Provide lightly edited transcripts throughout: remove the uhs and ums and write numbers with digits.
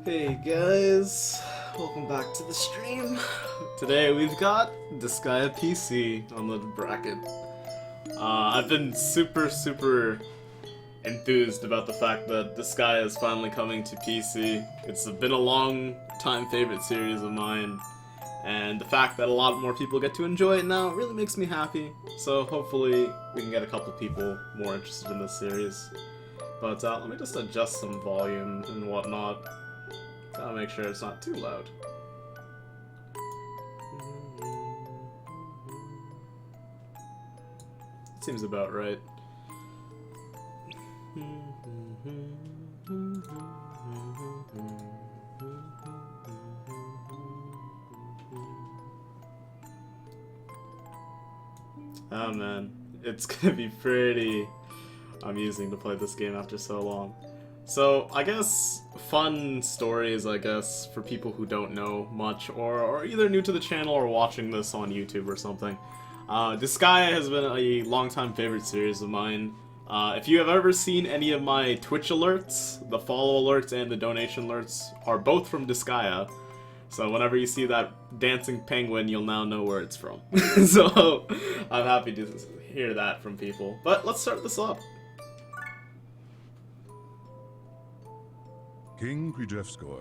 Hey guys, welcome back to the stream. Today we've got Disgaea PC on the bracket. I've been super enthused about the fact that Disgaea is finally coming to PC. It's been a long time favorite series of mine, and the fact that a lot more people get to enjoy it now really makes me happy. So hopefully we can get a couple people more interested in this series. But let me just adjust some volume and whatnot. Gotta make sure it's not too loud. Seems about right. Oh man, it's gonna be pretty amusing to play this game after so long. So, I guess fun stories, for people who don't know much, or either new to the channel or watching this on YouTube or something. Disgaea has been a long-time favorite series of mine. If you have ever seen any of my Twitch alerts, the follow alerts and the donation alerts are both from Disgaea. So whenever you see that dancing penguin, you'll now know where it's from. So, I'm happy to hear that from people. But let's start this up. King Krzyzewski,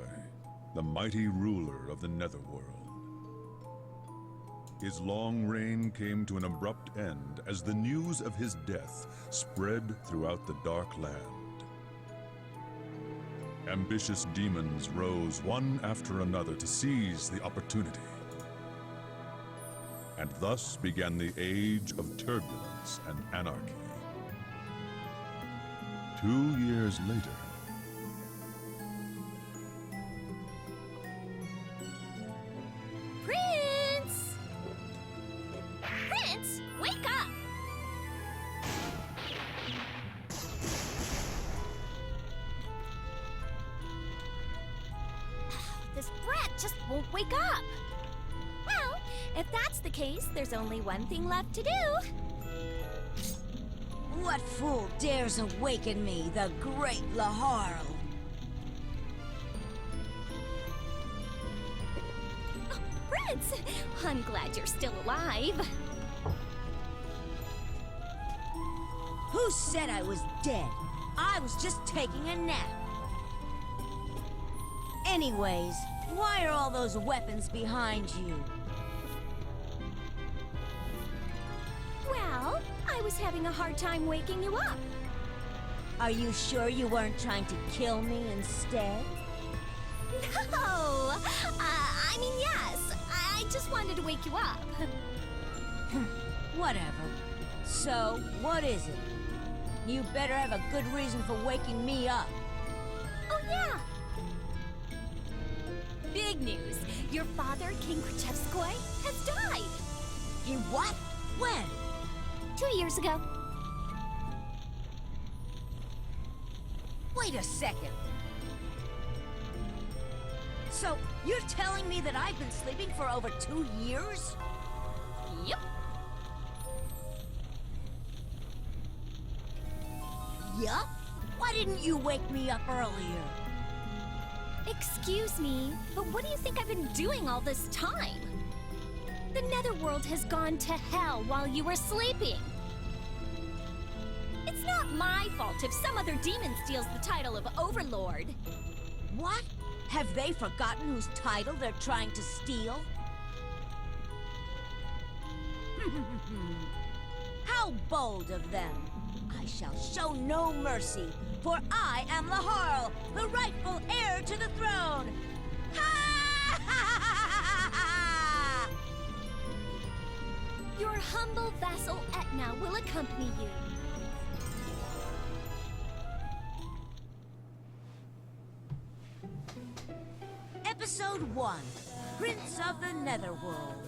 the mighty ruler of the Netherworld. His long reign came to an abrupt end as the news of his death spread throughout the Dark Land. Ambitious demons rose one after another to seize the opportunity. And thus began the age of turbulence and anarchy. 2 years later, wake up! Well, if that's the case, there's only one thing left to do. What fool dares awaken me, the great Laharl? Oh, Prince! I'm glad you're still alive. Who said I was dead? I was just taking a nap. Anyways, why are all those weapons behind you? Well, I was having a hard time waking you up. Are you sure you weren't trying to kill me instead? No! I mean, yes. I just wanted to wake you up. Whatever. So, what is it? You better have a good reason for waking me up. Oh, yeah. Big news! Your father, King Krzyzewski, has died! He what? When? 2 years ago. Wait a second. So, you're telling me that I've been sleeping for over 2 years? Yep. Yup? Why didn't you wake me up earlier? Excuse me, but what do you think I've been doing all this time? The Netherworld has gone to hell while you were sleeping. It's not my fault if some other demon steals the title of Overlord. What? Have they forgotten whose title they're trying to steal? How bold of them! I shall show no mercy, for I am Laharl, the rightful heir to the throne! Ha! Your humble vassal Etna will accompany you. Episode 1, Prince of the Netherworld.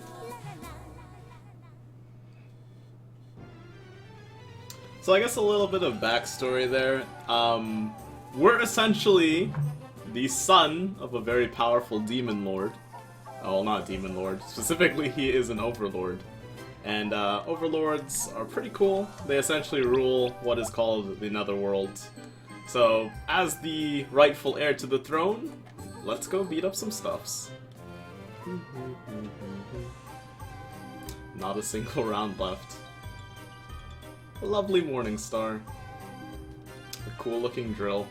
So I guess a little bit of backstory there. We're essentially the son of a very powerful demon lord. Oh, well, not demon lord. Specifically, he is an overlord. And Overlords are pretty cool. They essentially rule what is called the Netherworld. So, as the rightful heir to the throne, let's go beat up some stuffs. Not a single round left. A lovely morning star. A cool looking drill.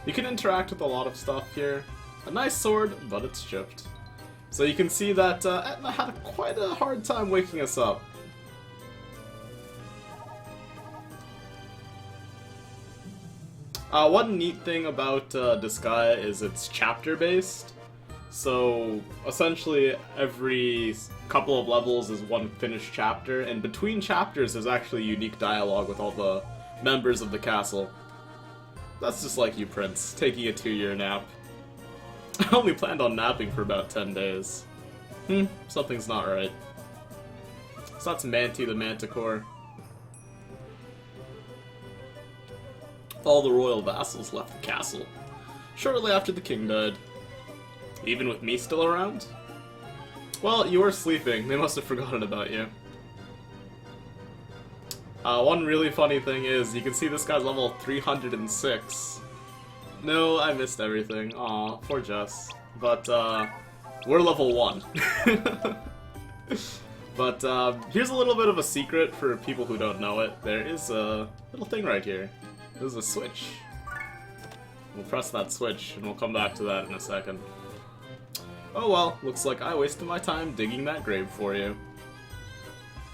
You can interact with a lot of stuff here. A nice sword, but it's chipped. So you can see that Etna had quite a hard time waking us up. One neat thing about Disgaea is it's chapter-based. So essentially every couple of levels is one finished chapter, and between chapters there's actually unique dialogue with all the members of the castle. That's just like you, Prince, taking a 2-year nap. I only planned on napping for about 10 days. Something's not right. So that's Manti the Manticore. All the royal vassals left the castle shortly after the king died. Even with me still around? Well, you were sleeping. They must have forgotten about you. One really funny thing is, you can see this guy's level 306. No, I missed everything. Aw, poor Jess. But, we're level 1. But, here's a little bit of a secret for people who don't know it. There is a little thing right here. There's a switch. We'll press that switch, and we'll come back to that in a second. Oh well, looks like I wasted my time digging that grave for you.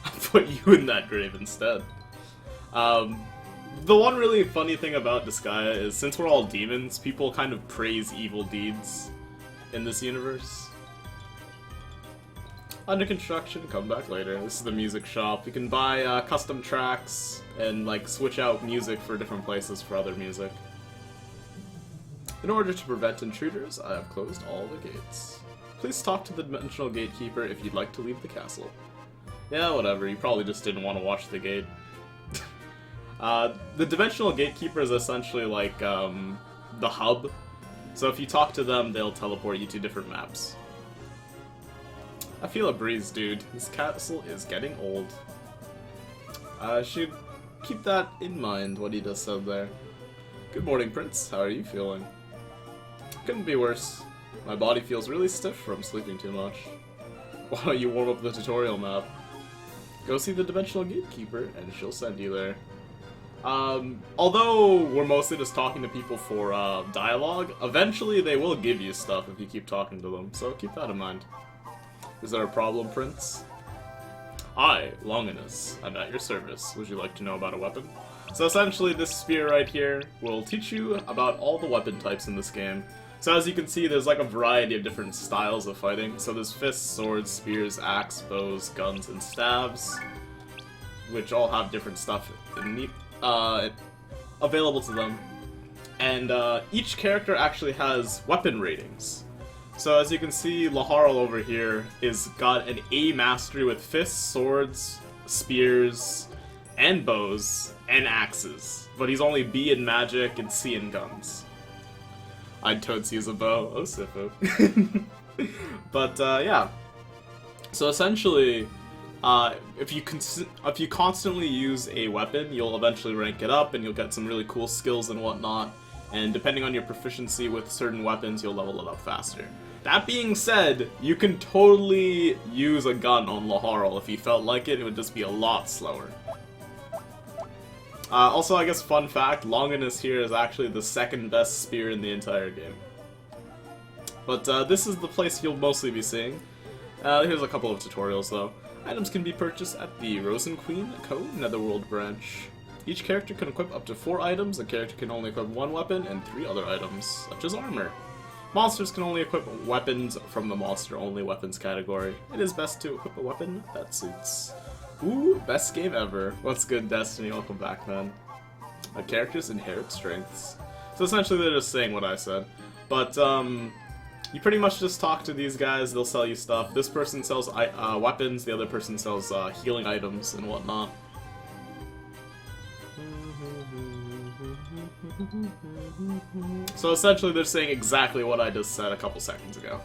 I'll put you in that grave instead. The one really funny thing about Disgaea is, since we're all demons, people kind of praise evil deeds in this universe. Under construction, come back later. This is the music shop. You can buy custom tracks and like switch out music for different places for other music. In order to prevent intruders, I have closed all the gates. Please talk to the Dimensional Gatekeeper if you'd like to leave the castle. Yeah, whatever, you probably just didn't want to watch the gate. The Dimensional Gatekeeper is essentially like the hub. So if you talk to them, they'll teleport you to different maps. I feel a breeze, dude. This castle is getting old. I should keep that in mind, what he just said there. Good morning, Prince. How are you feeling? Couldn't be worse. My body feels really stiff from sleeping too much. Why don't you warm up the tutorial map? Go see the Dimensional Gatekeeper, and she'll send you there. Although we're mostly just talking to people for dialogue, eventually they will give you stuff if you keep talking to them, so keep that in mind. Is there a problem, Prince? I, Longinus, am at your service. Would you like to know about a weapon? So essentially this spear right here will teach you about all the weapon types in this game. So as you can see, there's like a variety of different styles of fighting. So there's fists, swords, spears, axe, bows, guns, and stabs, which all have different stuff available to them. And each character actually has weapon ratings. So as you can see, Laharl over here is got an A mastery with fists, swords, spears, and bows, and axes. But he's only B in magic and C in guns. I'd totes use a bow. Oh, Sinful. But, yeah. So essentially, if you constantly use a weapon, you'll eventually rank it up, and you'll get some really cool skills and whatnot. And depending on your proficiency with certain weapons, you'll level it up faster. That being said, you can totally use a gun on Laharl if you felt like it. It would just be a lot slower. Also, I guess fun fact, Longinus here is actually the second best spear in the entire game. But this is the place you'll mostly be seeing. Here's a couple of tutorials though. Items can be purchased at the Rosen Queen Co. Netherworld branch. Each character can equip up to 4 items, a character can only equip 1 weapon, and 3 other items, such as armor. Monsters can only equip weapons from the monster-only weapons category. It is best to equip a weapon that suits. Ooh, best game ever. What's good, Destiny? Welcome back, man. My characters inherit strengths. So essentially they're just saying what I said. But, you pretty much just talk to these guys, they'll sell you stuff. This person sells weapons, the other person sells healing items and whatnot. So essentially they're saying exactly what I just said a couple seconds ago.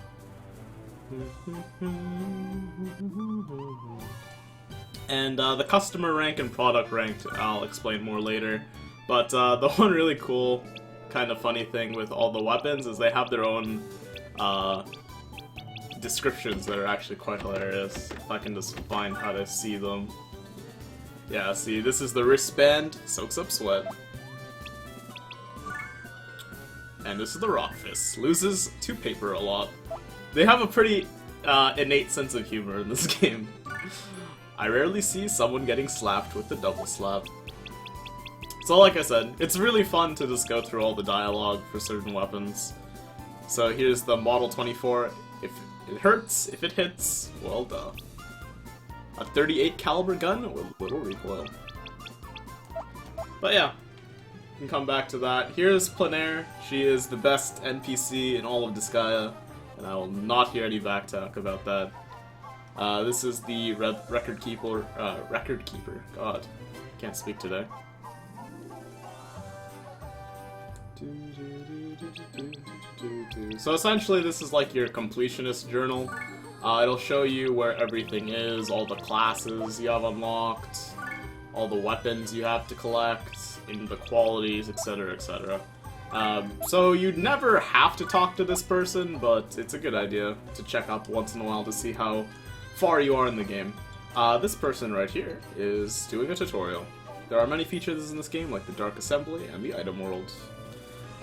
And the customer rank and product rank, I'll explain more later. But the one really cool, kind of funny thing with all the weapons is they have their own descriptions that are actually quite hilarious. If I can just find how to see them. Yeah, see, this is the wristband, soaks up sweat. And this is the rock fist, loses to paper a lot. They have a pretty innate sense of humor in this game. I rarely see someone getting slapped with the double slap. So like I said, it's really fun to just go through all the dialogue for certain weapons. So here's the Model 24. If it hurts, if it hits, well duh. A 38 caliber gun with little recoil. But yeah, we can come back to that. Here's Planair. She is the best NPC in all of Disgaea, and I will not hear any backtalk about that. This is the record keeper. God, can't speak today. So essentially, this is like your completionist journal. It'll show you where everything is, all the classes you have unlocked, all the weapons you have to collect, and the qualities, etc., etc. So you'd never have to talk to this person, but it's a good idea to check up once in a while to see how far you are in the game. This person right here is doing a tutorial. There are many features in this game, like the Dark Assembly and the Item World.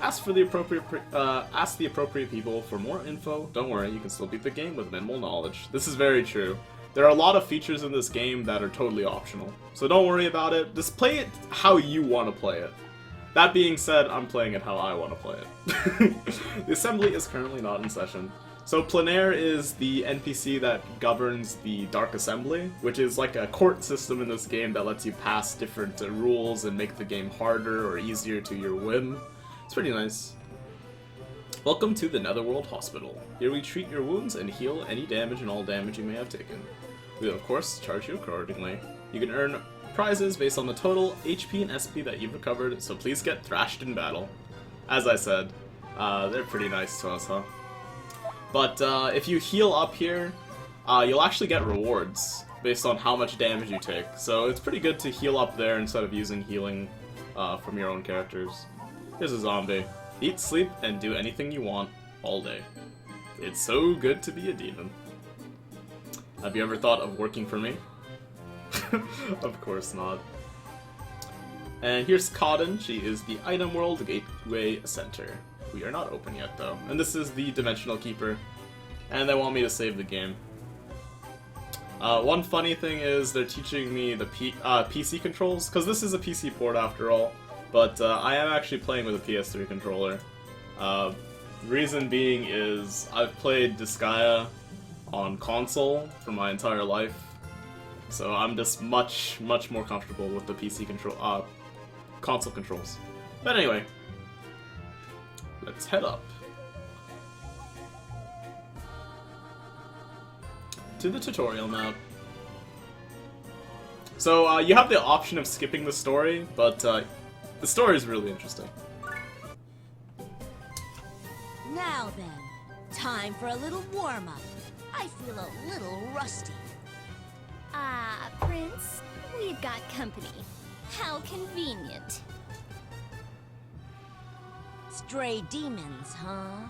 Ask the appropriate people for more info. Don't worry, you can still beat the game with minimal knowledge. This is very true. There are a lot of features in this game that are totally optional. So don't worry about it. Just play it how you want to play it. That being said, I'm playing it how I want to play it. The assembly is currently not in session. So Planair is the NPC that governs the Dark Assembly, which is like a court system in this game that lets you pass different rules and make the game harder or easier to your whim. It's pretty nice. Welcome to the Netherworld Hospital. Here we treat your wounds and heal any damage and all damage you may have taken. We will of course charge you accordingly. You can earn prizes based on the total HP and SP that you've recovered, so please get thrashed in battle. As I said, they're pretty nice to us, huh? But if you heal up here, you'll actually get rewards based on how much damage you take. So it's pretty good to heal up there instead of using healing from your own characters. Here's a zombie. Eat, sleep, and do anything you want all day. It's so good to be a demon. Have you ever thought of working for me? Of course not. And here's Cotton. She is the Item World Gateway Center. We are not open yet, though. And this is the Dimensional Keeper. And they want me to save the game. One funny thing is they're teaching me the PC controls, because this is a PC port after all. But I am actually playing with a PS3 controller. Reason being is I've played Disgaea on console for my entire life, so I'm just much more comfortable with the PC console controls. But anyway, let's head up to the tutorial map. So you have the option of skipping the story, but the story is really interesting. Now then, time for a little warm-up. I feel a little rusty. Prince, we've got company. How convenient. Stray demons, huh?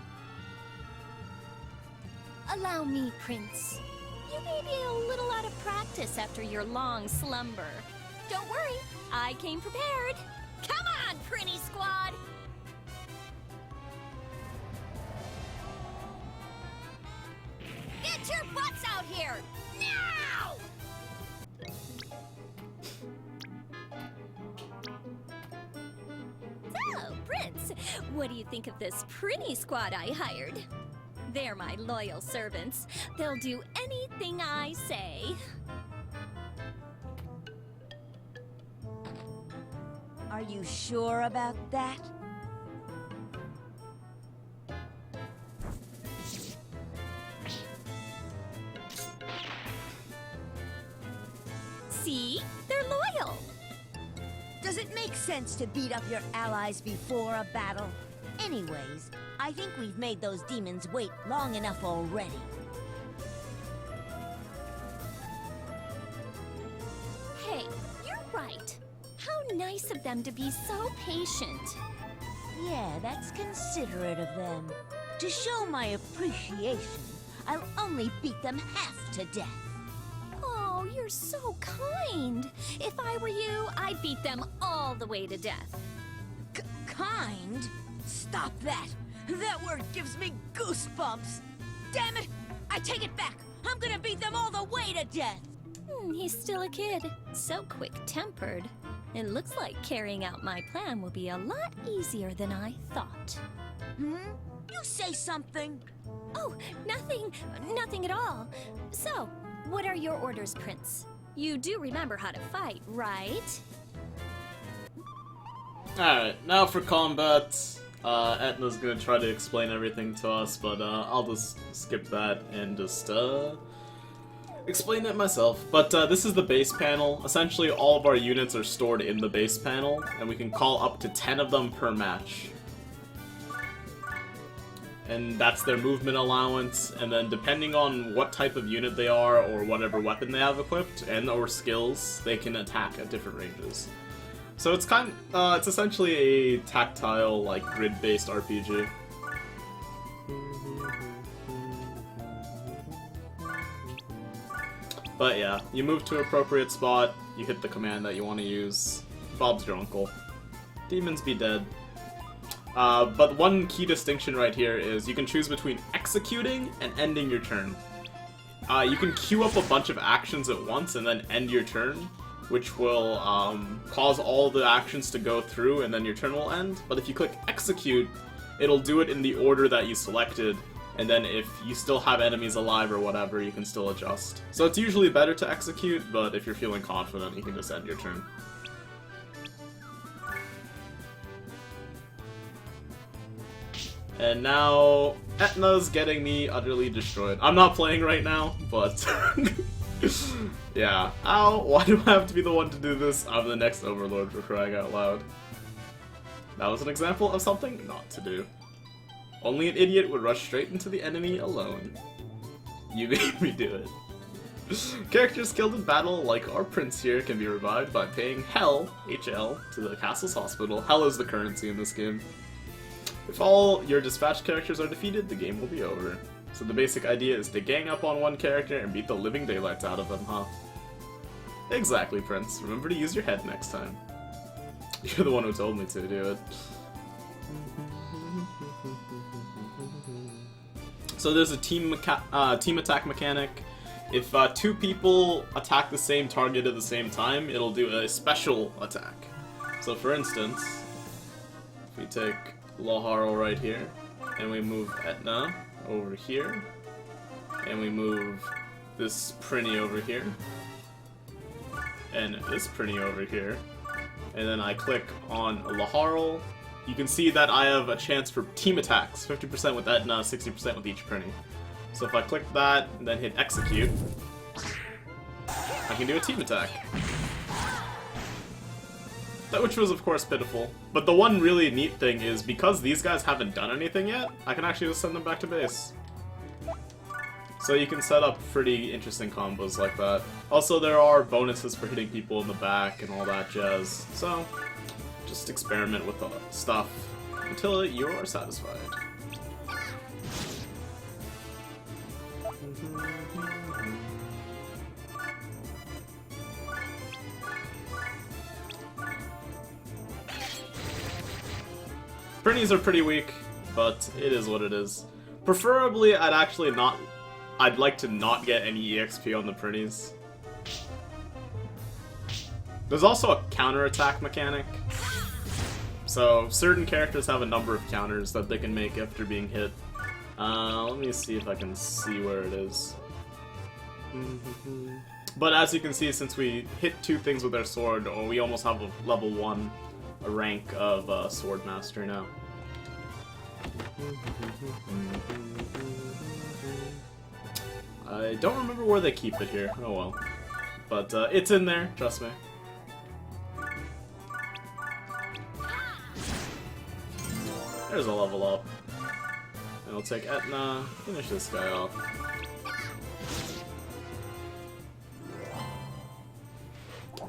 Allow me, Prince. You may be a little out of practice after your long slumber. Don't worry, I came prepared. Come on, Pretty Squad! Get your butts out here! Now! So, Prince, what do you think of this pretty squad I hired? They're my loyal servants. They'll do anything I say. Are you sure about that? See? They're loyal. Does it make sense to beat up your allies before a battle? Anyways, I think we've made those demons wait long enough already. How nice of them to be so patient. Yeah, that's considerate of them. To show my appreciation, I'll only beat them half to death. Oh, you're so kind. If I were you, I'd beat them all the way to death. Kind? Stop that! That word gives me goosebumps! Damn it! I take it back! I'm gonna beat them all the way to death! He's still a kid, so quick-tempered. It looks like carrying out my plan will be a lot easier than I thought. You say something! Oh, nothing at all. So, what are your orders, Prince? You do remember how to fight, right? Alright, now for combat. Etna's gonna try to explain everything to us, but I'll just skip that and just explain it myself. But this is the base panel. Essentially, all of our units are stored in the base panel, and we can call up to 10 of them per match. And that's their movement allowance, and then depending on what type of unit they are, or whatever weapon they have equipped, and or skills, they can attack at different ranges. So it's it's essentially a tactile, like, grid-based RPG. But yeah, you move to an appropriate spot, you hit the command that you want to use. Bob's your uncle. Demons be dead. But one key distinction right here is you can choose between executing and ending your turn. You can queue up a bunch of actions at once and then end your turn, which will cause all the actions to go through and then your turn will end. But if you click execute, it'll do it in the order that you selected, and then if you still have enemies alive or whatever, you can still adjust. So it's usually better to execute, but if you're feeling confident, you can just end your turn. And now, Etna's getting me utterly destroyed. I'm not playing right now, but yeah. Ow, why do I have to be the one to do this? I'm the next Overlord, for crying out loud. That was an example of something not to do. Only an idiot would rush straight into the enemy alone. You made me do it. Characters killed in battle, like our prince here, can be revived by paying Hell, HL, to the castle's hospital. Hell is the currency in this game. If all your dispatched characters are defeated, the game will be over. So the basic idea is to gang up on one character and beat the living daylights out of them, huh? Exactly, Prince. Remember to use your head next time. You're the one who told me to do it. So there's a team attack mechanic. If two people attack the same target at the same time, it'll do a special attack. So for instance, if we take Laharo right here, and we move Etna over here, and we move this Prinny over here, and this Prinny over here, and then I click on Laharo, you can see that I have a chance for team attacks, 50% with Etna, 60% with each Prinny. So if I click that, and then hit execute, I can do a team attack. Which was, of course, pitiful. But the one really neat thing is, because these guys haven't done anything yet, I can actually just send them back to base. So you can set up pretty interesting combos like that. Also, there are bonuses for hitting people in the back and all that jazz. So, just experiment with the stuff until you are satisfied. Prinnies are pretty weak, but it is what it is. Preferably, I'd like to not get any EXP on the Prinnies. There's also a counterattack mechanic. So, certain characters have a number of counters that they can make after being hit. Let me see if I can see where it is. But as you can see, since we hit two things with our sword, we almost have a level 1 rank of Swordmaster now. I don't remember where they keep it here. Oh well. But it's in there, trust me. There's a level up. And we'll take Etna, finish this guy off.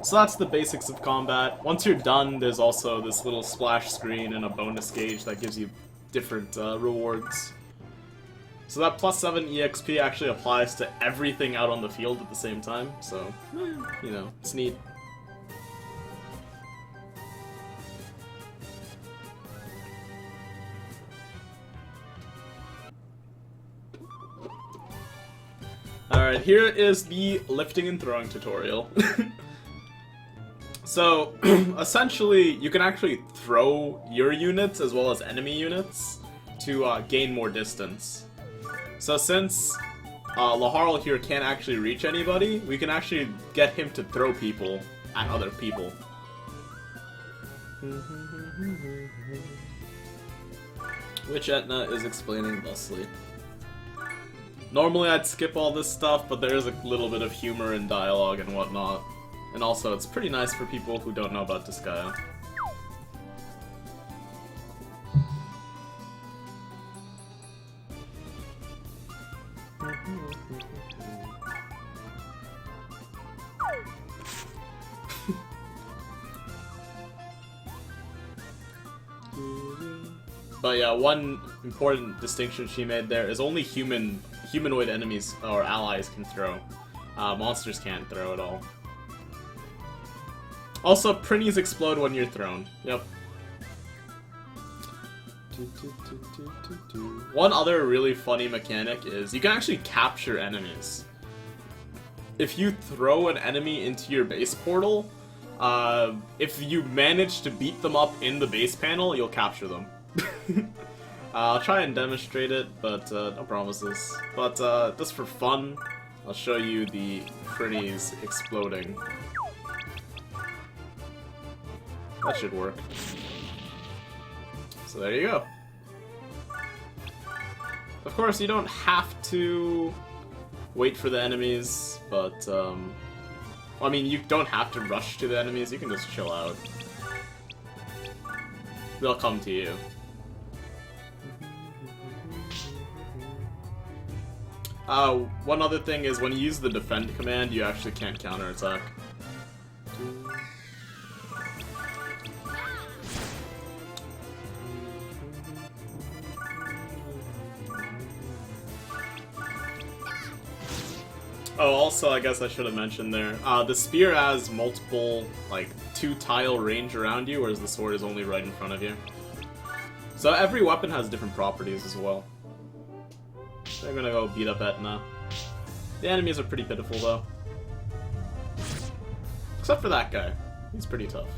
So that's the basics of combat. Once you're done, there's also this little splash screen and a bonus gauge that gives you different rewards. So that +7 EXP actually applies to everything out on the field at the same time, so, you know, it's neat. Alright, here is the lifting and throwing tutorial. So, essentially, you can actually throw your units as well as enemy units to gain more distance. So since Laharl here can't actually reach anybody, we can actually get him to throw people at other people. Which Etna is explaining thusly. Normally I'd skip all this stuff, but there is a little bit of humor and dialogue and whatnot. And also, it's pretty nice for people who don't know about Disgaea. But yeah, one important distinction she made there is only humanoid enemies or allies can throw. Monsters can't throw at all. Also, Prinnies explode when you're thrown. Yep. One other really funny mechanic is you can actually capture enemies. If you throw an enemy into your base portal, if you manage to beat them up in the base panel, you'll capture them. I'll try and demonstrate it, but no promises. But just for fun, I'll show you the Prinnies exploding. That should work. So there you go. Of course, you don't have to wait for the enemies, but I mean, you don't have to rush to the enemies, you can just chill out. They'll come to you. One other thing is when you use the defend command, you actually can't counterattack. Oh, also, I guess I should have mentioned there, the spear has multiple, like, 2-tile range around you, whereas the sword is only right in front of you. So every weapon has different properties as well. They're gonna go beat up Etna. The enemies are pretty pitiful, though. Except for that guy. He's pretty tough.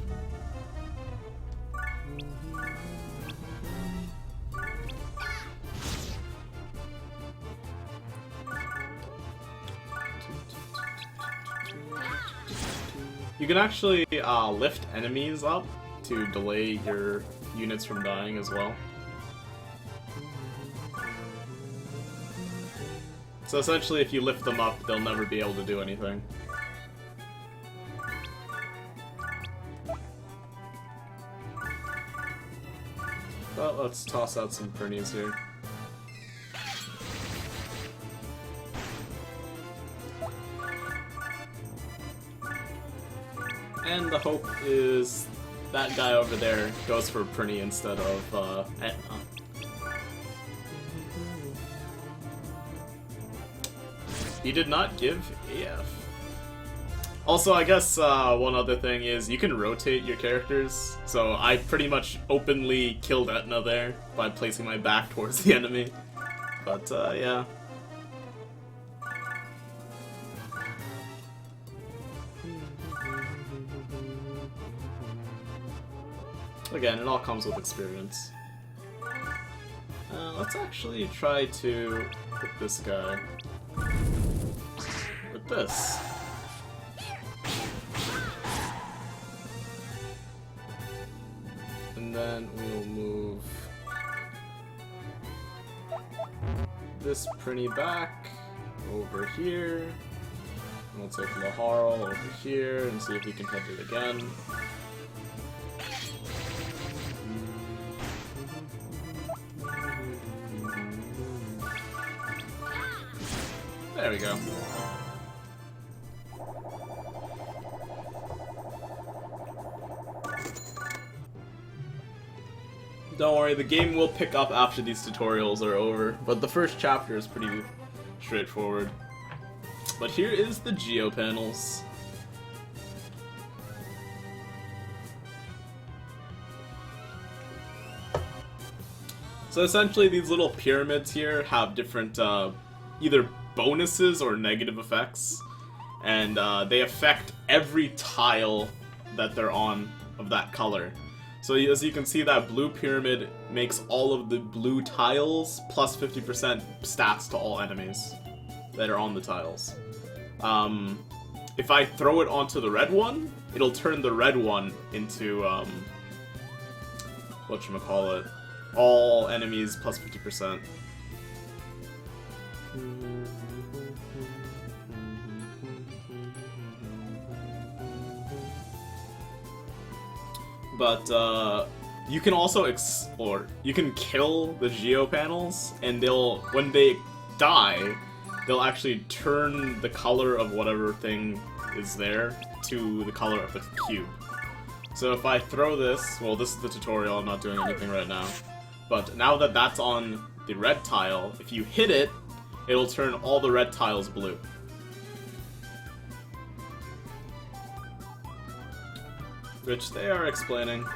You can actually lift enemies up to delay your units from dying as well. So essentially, if you lift them up, they'll never be able to do anything. But let's toss out some Prinnies here. And the hope is that guy over there goes for Prinnie instead of Etna. He did not give AF. Also, I guess one other thing is you can rotate your characters. So I pretty much openly killed Etna there by placing my back towards the enemy. But yeah. Again, it all comes with experience. Let's actually try to hit this guy with this. And then we'll move this Prinnie back over here. And we'll take Laharl over here and see if we can hit it again. There we go. Don't worry, the game will pick up after these tutorials are over, but the first chapter is pretty straightforward. But here is the geo panels. So essentially these little pyramids here have different either bonuses or negative effects, and they affect every tile that they're on of that color. So as you can see, that blue pyramid makes all of the blue tiles plus 50% stats to all enemies that are on the tiles. If I throw it onto the red one, it'll turn the red one into, whatchamacallit, all enemies plus 50%. But you can also explore. You can kill the geo panels, and they'll, when they die, they'll actually turn the color of whatever thing is there to the color of the cube. So if I throw this, well, this is the tutorial, I'm not doing anything right now. But now that that's on the red tile, if you hit it, it'll turn all the red tiles blue. Which they are explaining.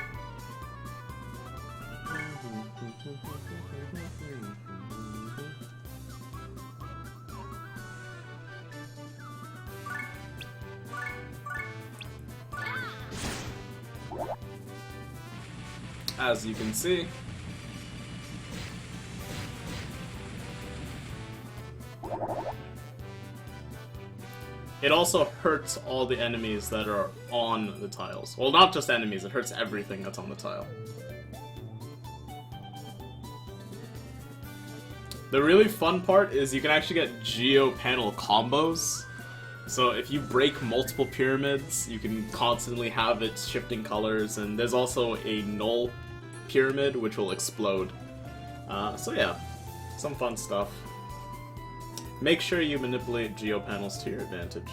As you can see, it also hurts all the enemies that are on the tiles. Well, not just enemies, it hurts everything that's on the tile. The really fun part is you can actually get geo panel combos. So if you break multiple pyramids, you can constantly have it shifting colors, and there's also a null pyramid which will explode. So yeah, some fun stuff. Make sure you manipulate geo panels to your advantage.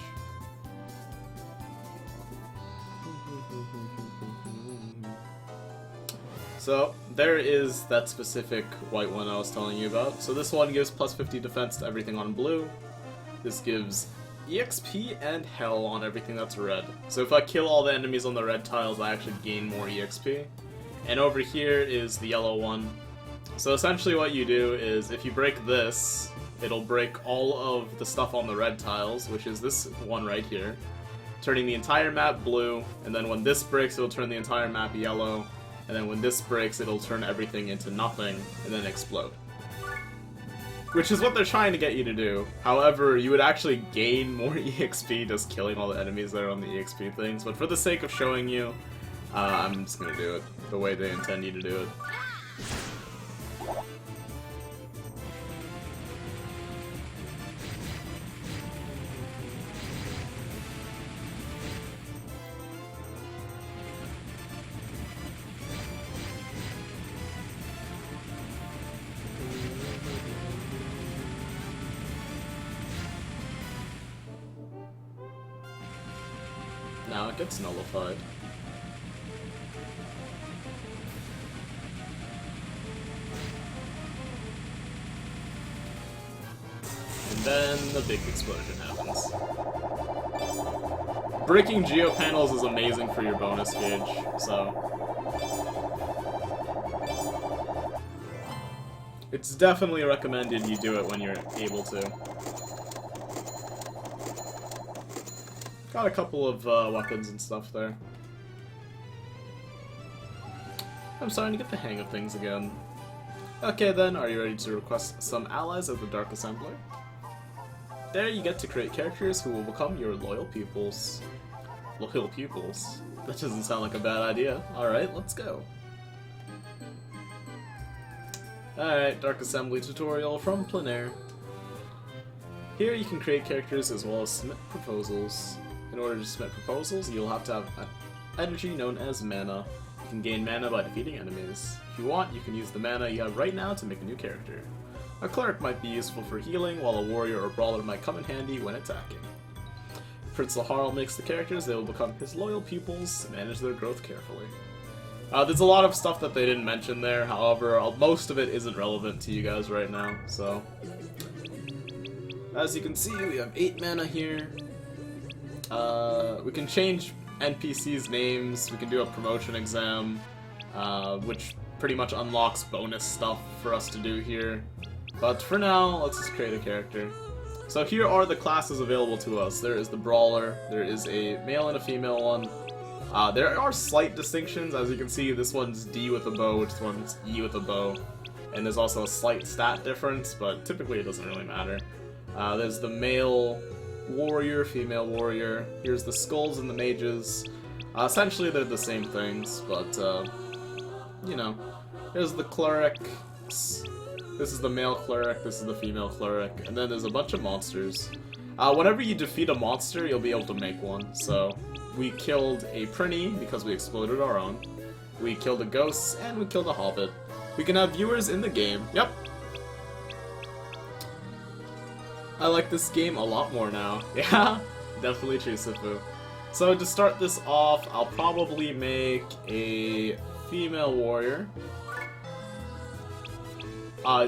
So there is that specific white one I was telling you about. So this one gives plus 50 defense to everything on blue. This gives EXP and hell on everything that's red. So if I kill all the enemies on the red tiles, I actually gain more EXP. And over here is the yellow one. So essentially what you do is, if you break this, it'll break all of the stuff on the red tiles, which is this one right here, turning the entire map blue, and then when this breaks, it'll turn the entire map yellow, and then when this breaks, it'll turn everything into nothing, and then explode. Which is what they're trying to get you to do. However, you would actually gain more EXP just killing all the enemies that are on the EXP things, but for the sake of showing you, I'm just gonna do it the way they intend you to do it. Now it gets nullified. And then the big explosion happens. Breaking geo panels is amazing for your bonus gauge, so it's definitely recommended you do it when you're able to. Got a couple of weapons and stuff there. I'm starting to get the hang of things again. Okay then, are you ready to request some allies of the Dark Assembly? There you get to create characters who will become your loyal pupils. Loyal pupils? That doesn't sound like a bad idea. Alright, let's go. Alright, Dark Assembly tutorial from Plenaire. Here you can create characters as well as submit proposals. In order to submit proposals, you'll have to have energy known as mana. You can gain mana by defeating enemies. If you want, you can use the mana you have right now to make a new character. A cleric might be useful for healing, while a warrior or brawler might come in handy when attacking. Prince Laharl makes the characters, they will become his loyal pupils, manage their growth carefully. There's a lot of stuff that they didn't mention there, however, most of it isn't relevant to you guys right now, so... As you can see, we have 8 mana here. We can change NPCs' names, we can do a promotion exam, which pretty much unlocks bonus stuff for us to do here. But for now, let's just create a character. So here are the classes available to us. There is the Brawler, there is a male and a female one. There are slight distinctions. As you can see, this one's D with a bow, this one's E with a bow. And there's also a slight stat difference, but typically it doesn't really matter. There's the male warrior, female warrior. Here's the skulls and the mages. Essentially they're the same things, but, you know. Here's the cleric. This is the male cleric, this is the female cleric, and then there's a bunch of monsters. Whenever you defeat a monster, you'll be able to make one. So, we killed a Prinny because we exploded our own. We killed a ghost, and we killed a hobbit. We can have viewers in the game. Yep. I like this game a lot more now. Yeah, definitely true, Sinful. So to start this off, I'll probably make a female warrior.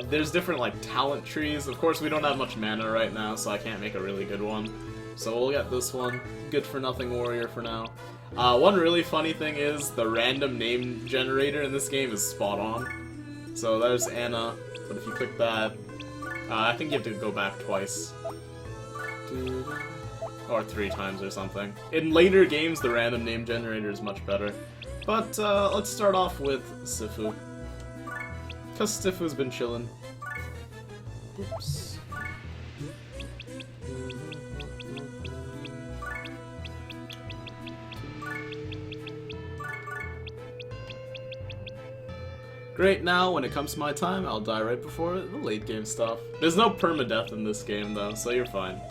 There's different, like, talent trees. Of course, we don't have much mana right now, so I can't make a really good one. So we'll get this one. Good for nothing warrior for now. One really funny thing is the random name generator in this game is spot on. So there's Anna, but if you click that, I think you have to go back twice. Or 3 times or something. In later games, the random name generator is much better. But let's start off with Sinful. Because Sinful's been chillin'. Oops. Great, now when it comes to my time, I'll die right before the late game stuff. There's no permadeath in this game though, so you're fine.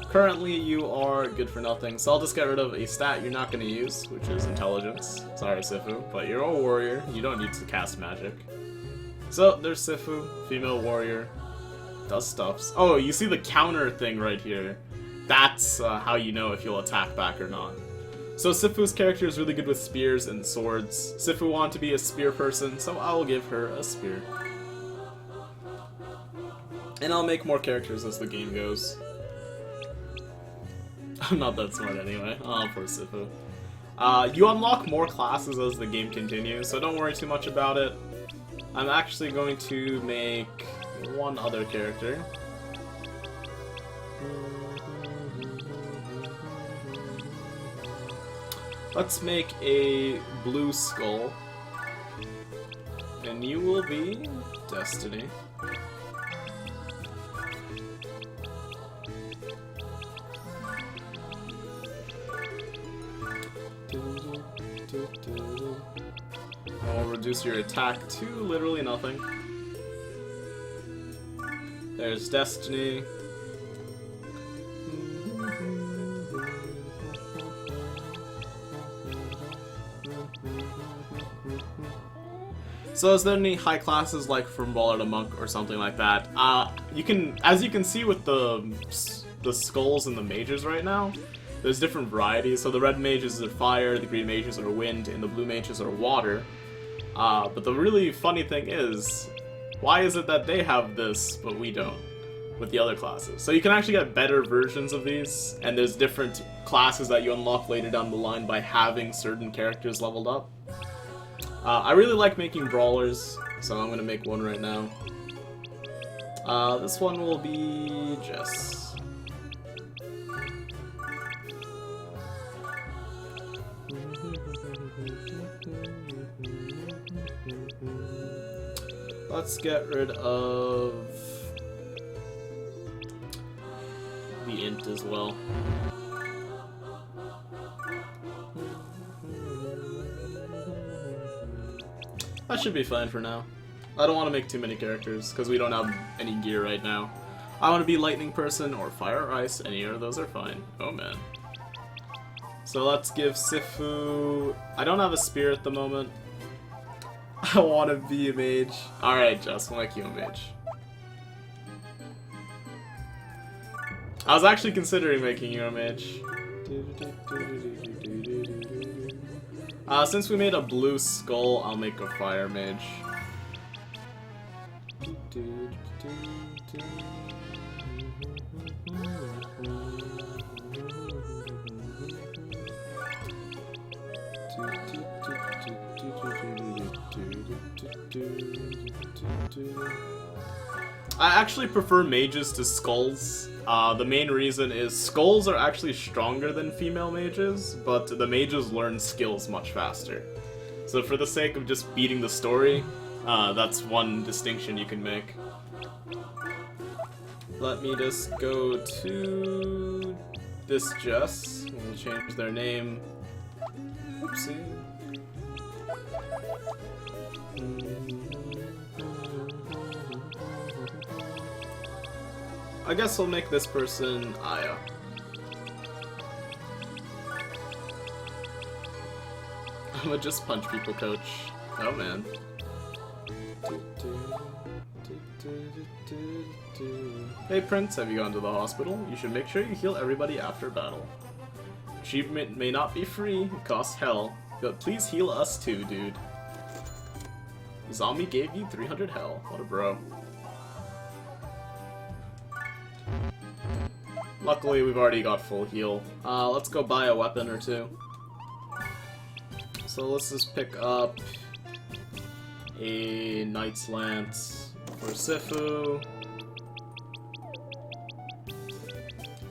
Currently, you are good for nothing, so I'll just get rid of a stat you're not going to use, which is intelligence. Sorry, Sinful, but you're a warrior. You don't need to cast magic. So, there's Sinful, female warrior, does stuffs. Oh, you see the counter thing right here. That's how you know if you'll attack back or not. So, Sinful's character is really good with spears and swords. Sinful wanted to be a spear person, so I'll give her a spear. And I'll make more characters as the game goes. I'm not that smart anyway. Oh, poor Sinful. You unlock more classes as the game continues, so don't worry too much about it. I'm actually going to make one other character. Let's make a blue skull. And you will be Destiny. I'll reduce your attack to literally nothing. There's Destiny. So is there any high classes like from Baller to Monk or something like that? As you can see with the skulls and the mages right now, there's different varieties. So the red mages are fire, the green mages are wind, and the blue mages are water. But the really funny thing is, why is it that they have this, but we don't, with the other classes? So you can actually get better versions of these, and there's different classes that you unlock later down the line by having certain characters leveled up. I really like making brawlers, so I'm gonna make one right now. This one will be Jess. Let's get rid of the int as well. That should be fine for now. I don't want to make too many characters because we don't have any gear right now. I want to be lightning person or fire or ice. Any of those are fine. Oh man. So let's give Sinful... I don't have a spear at the moment. I want to be a mage. Alright, Jess, we'll make you a mage. I was actually considering making you a mage. Since we made a blue skull, I'll make a fire mage. I actually prefer mages to skulls. The main reason is skulls are actually stronger than female mages, but the mages learn skills much faster. So for the sake of just beating the story, that's one distinction you can make. Let me just go to this Jess. We'll change their name. Oopsie. I guess we'll make this person Aya. I'ma just punch people, coach. Oh man. Hey Prince, have you gone to the hospital? You should make sure you heal everybody after battle. Achievement may not be free, it costs hell, but please heal us too, dude. Zombie gave you 300 hell. What a bro. Luckily, we've already got full heal. Let's go buy a weapon or two. So let's just pick up a Knight's Lance for Sifu.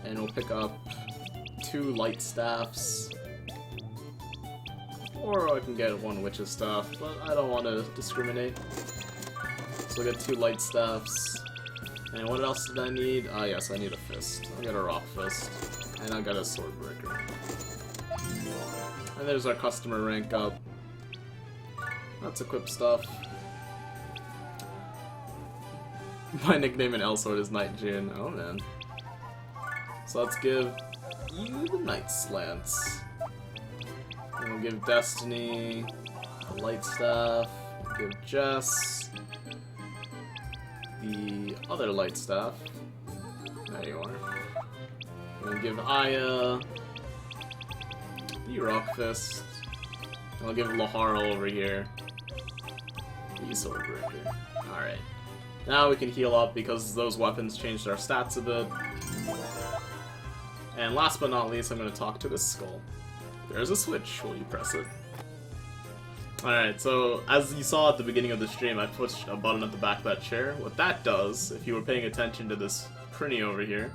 And we'll pick up 2 Light Staffs. Or I can get 1 Witch's Staff, but I don't want to discriminate. So we'll get 2 Light Staffs. And what else did I need? Ah, yes, I need a fist. I'll get a rock fist. And I'll get a sword breaker. And there's our customer rank up. Let's equip stuff. My nickname in Elsword is Night June. Oh man. So let's give you the Knight's Lance. And we'll give Destiny the Light Staff. We'll give Jess the other Light Staff. There you are. We'll give Aya the Rock Fist. And I'll give Laharl over here the Sword Breaker. Alright. Now we can heal up because those weapons changed our stats a bit. And last but not least, I'm going to talk to this skull. There's a switch. Will you press it? Alright, so as you saw at the beginning of the stream, I pushed a button at the back of that chair. What that does, if you were paying attention to this Prinny over here...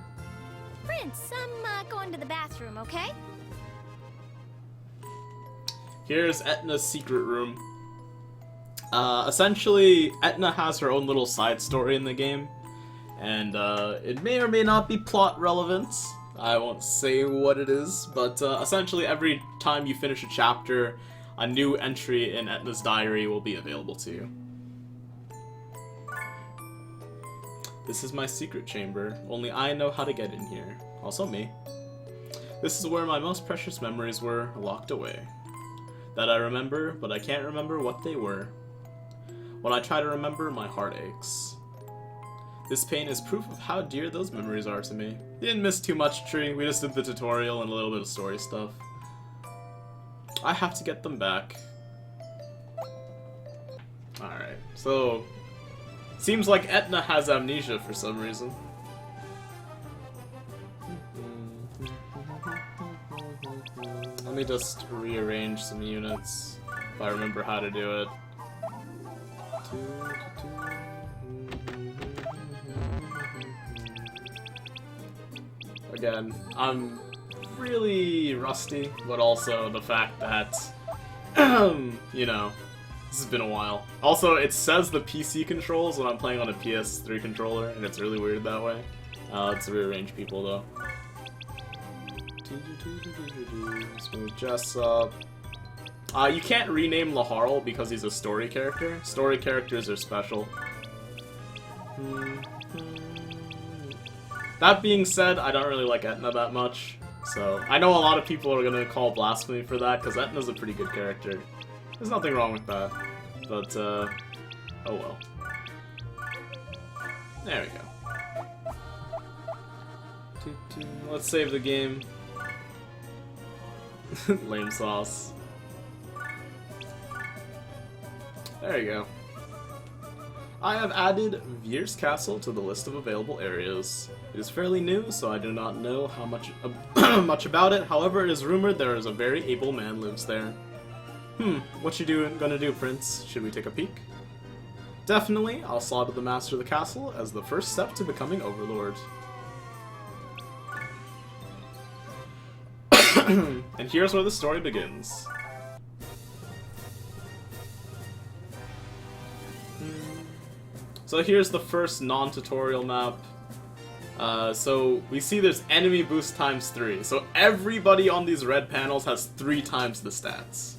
Prince, I'm going to the bathroom, okay? Here's Etna's secret room. Essentially, Etna has her own little side story in the game. And it may or may not be plot relevant. I won't say what it is, but essentially every time you finish a chapter, a new entry in Etna's diary will be available to you. This is my secret chamber. Only I know how to get in here. Also me. This is where my most precious memories were locked away. That I remember, but I can't remember what they were. When I try to remember, my heart aches. This pain is proof of how dear those memories are to me. Didn't miss too much, Tree. We just did the tutorial and a little bit of story stuff. I have to get them back. Alright, so... Seems like Etna has amnesia for some reason. Let me just rearrange some units, if I remember how to do it. Again, I'm really rusty, but also the fact that, you know, this has been a while. Also, it says the PC controls when I'm playing on a PS3 controller, and it's really weird that way. Let's rearrange people, though. Let's move Jess up. You can't rename Laharl because he's a story character. Story characters are special. That being said, I don't really like Etna that much. So, I know a lot of people are gonna call blasphemy for that, because Etna's a pretty good character. There's nothing wrong with that. But, oh well. There we go. Let's save the game. Lame sauce. There you go. I have added Veer's Castle to the list of available areas. It is fairly new, so I do not know how much much about it. However, it is rumored there is a very able man lives there. What you gonna do, Prince? Should we take a peek? Definitely, I'll slaughter the master of the castle as the first step to becoming Overlord. And here's where the story begins. So here's the first non-tutorial map. So we see there's enemy boost times 3. So everybody on these red panels has 3 times the stats.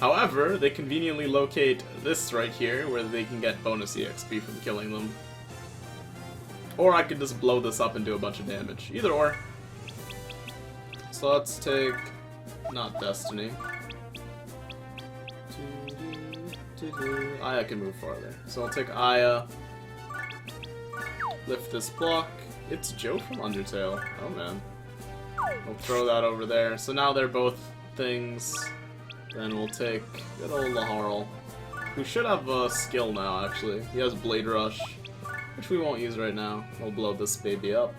However, they conveniently locate this right here where they can get bonus EXP from killing them. Or I could just blow this up and do a bunch of damage. Either or. So let's take... not Destiny. Aya can move farther. So I'll take Aya. Lift this block. It's Joe from Undertale. Oh man. We'll throw that over there. So now they're both things. Then we'll take good old Laharl, who should have a skill now actually. He has Blade Rush, which we won't use right now. We'll blow this baby up.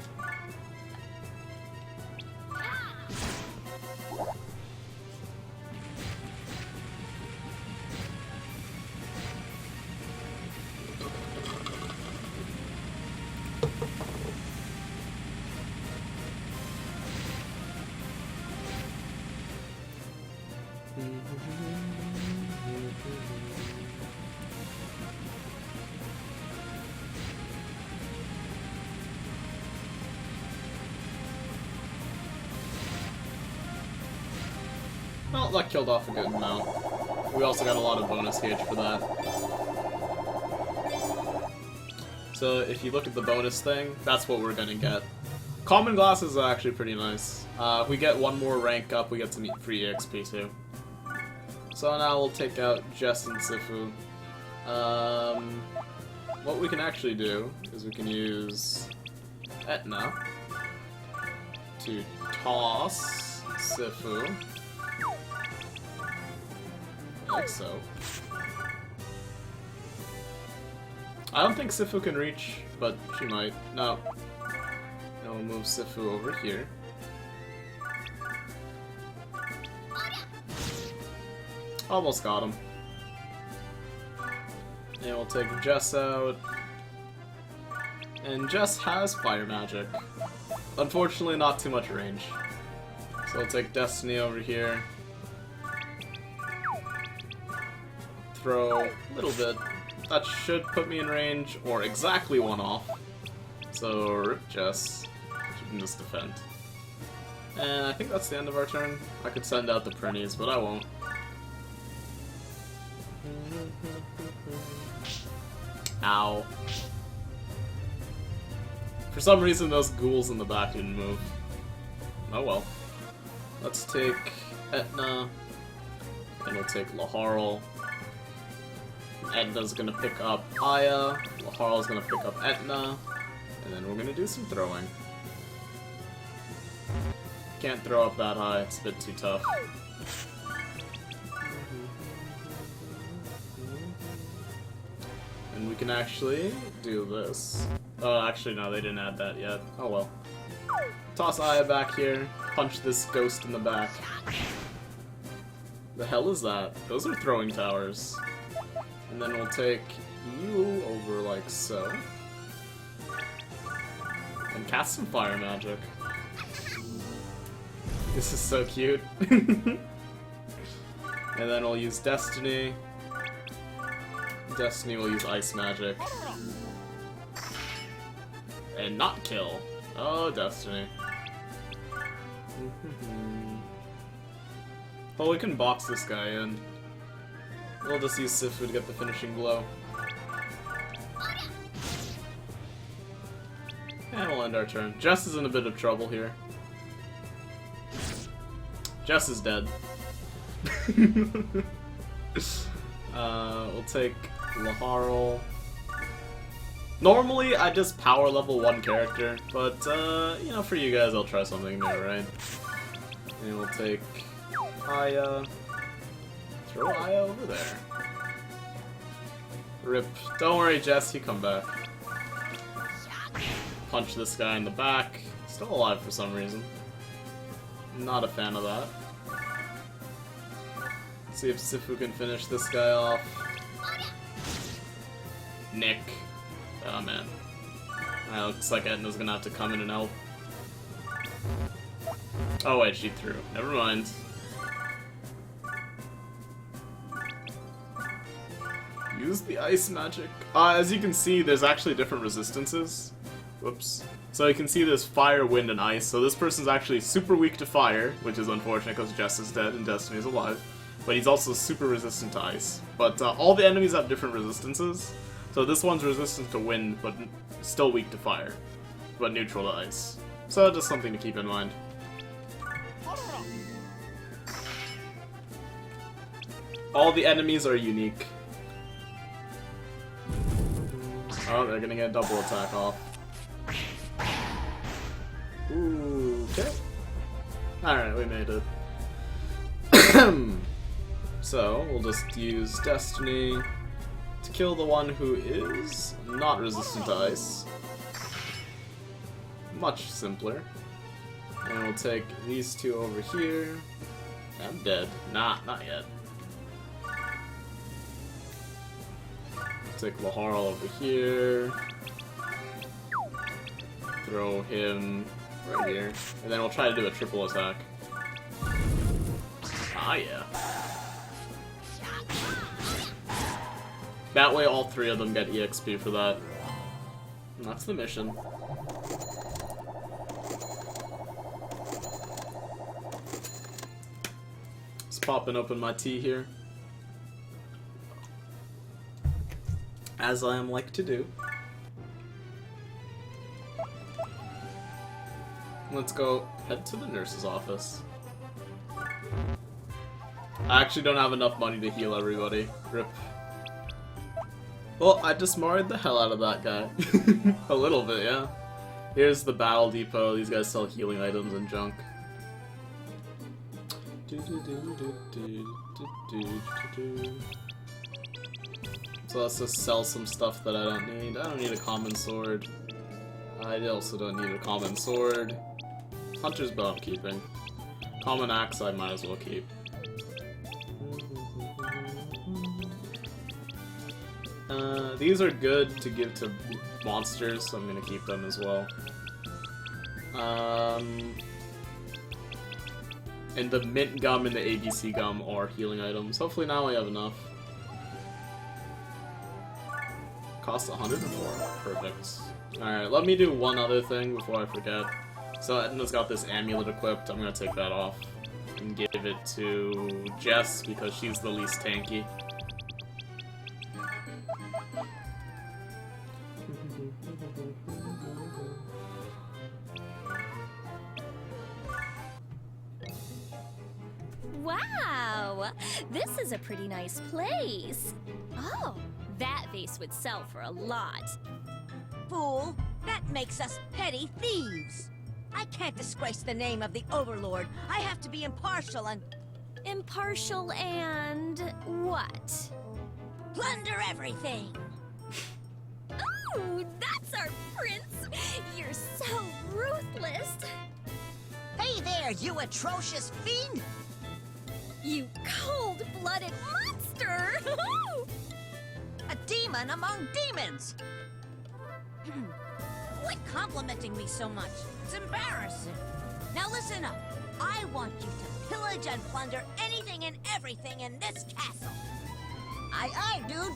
Well, that killed off a good amount. We also got a lot of bonus gauge for that. So if you look at the bonus thing, that's what we're gonna get. Common glasses are actually pretty nice. If we get one more rank up, we get some free EXP too. So now we'll take out Jess and Sinful. What we can actually do is we can use Etna to toss Sinful. Like so. I don't think Sinful can reach, but she might. No. Now we'll move Sinful over here. Almost got him. And we'll take Jess out. And Jess has fire magic. Unfortunately, not too much range. So we'll take Destiny over here. Throw a little bit. That should put me in range, or exactly one off. So rip Jess. She can just defend. And I think that's the end of our turn. I could send out the Prinnies, but I won't. Ow. For some reason those ghouls in the back didn't move. Oh well. Let's take Etna. And we'll take Laharl. Etna's gonna pick up Aya. Laharl's gonna pick up Etna. And then we're gonna do some throwing. Can't throw up that high, it's a bit too tough. And we can actually do this. Oh, actually no, they didn't add that yet. Oh well. Toss Aya back here. Punch this ghost in the back. The hell is that? Those are throwing towers. And then we'll take you over like so. And cast some fire magic. This is so cute. And then we'll use Destiny. Destiny will use ice magic. And not kill. Oh, Destiny. Well, we can box this guy in. We'll just use Sinful to get the finishing blow. And we'll end our turn. Jess is in a bit of trouble here. Jess is dead. We'll take Laharl. Normally, I just power level one character, but, you know, for you guys, I'll try something new, right? And we'll take Aya. Throw Aya over there. Rip. Don't worry, Jess, you come back. Punch this guy in the back. Still alive for some reason. Not a fan of that. Let's see if Sinful can finish this guy off. Nick. Oh man. Looks like Edna's gonna have to come in and help. Oh wait, she threw. Never mind. Use the ice magic. As you can see, there's actually different resistances. Whoops. So you can see there's fire, wind, and ice. So this person's actually super weak to fire, which is unfortunate because Jess is dead and Destiny's alive. But he's also super resistant to ice. But all the enemies have different resistances. So this one's resistant to wind, but still weak to fire. But neutral to ice. So just something to keep in mind. All the enemies are unique. Oh, they're gonna get a double attack off. Ooh, okay. Alright, we made it. So, we'll just use Destiny to kill the one who is not resistant to ice. Much simpler. And we'll take these two over here. I'm dead. Nah, not yet. Take Laharl over here. Throw him right here. And then we'll try to do a triple attack. Ah, yeah. That way all three of them get EXP for that. And that's the mission. Just popping open my tea here. As I am like to do. Let's go head to the nurse's office. I actually don't have enough money to heal everybody. Rip. Well, I just marred the hell out of that guy. A little bit, yeah. Here's the battle depot. These guys sell healing items and junk. So let's just sell some stuff that I don't need. I don't need a common sword. I also don't need a common sword. Hunter's bow I'm keeping. Common axe I might as well keep. These are good to give to monsters, so I'm gonna keep them as well. And the mint gum and the ABC gum are healing items. Hopefully now I have enough. Costs 104. Perfect. Alright, let me do one other thing before I forget. So Edna's got this amulet equipped. I'm gonna take that off and give it to Jess because she's the least tanky. Wow! This is a pretty nice place. Oh, that vase would sell for a lot. Fool, that makes us petty thieves. I can't disgrace the name of the Overlord. I have to be impartial and... Impartial and... what? plunder everything. Ooh, that's our prince! You're so ruthless! Hey there, you atrocious fiend! You cold-blooded monster! A demon among demons! Quit complimenting me so much. It's embarrassing. Now listen up. I want you to pillage and plunder anything and everything in this castle. Aye, dude.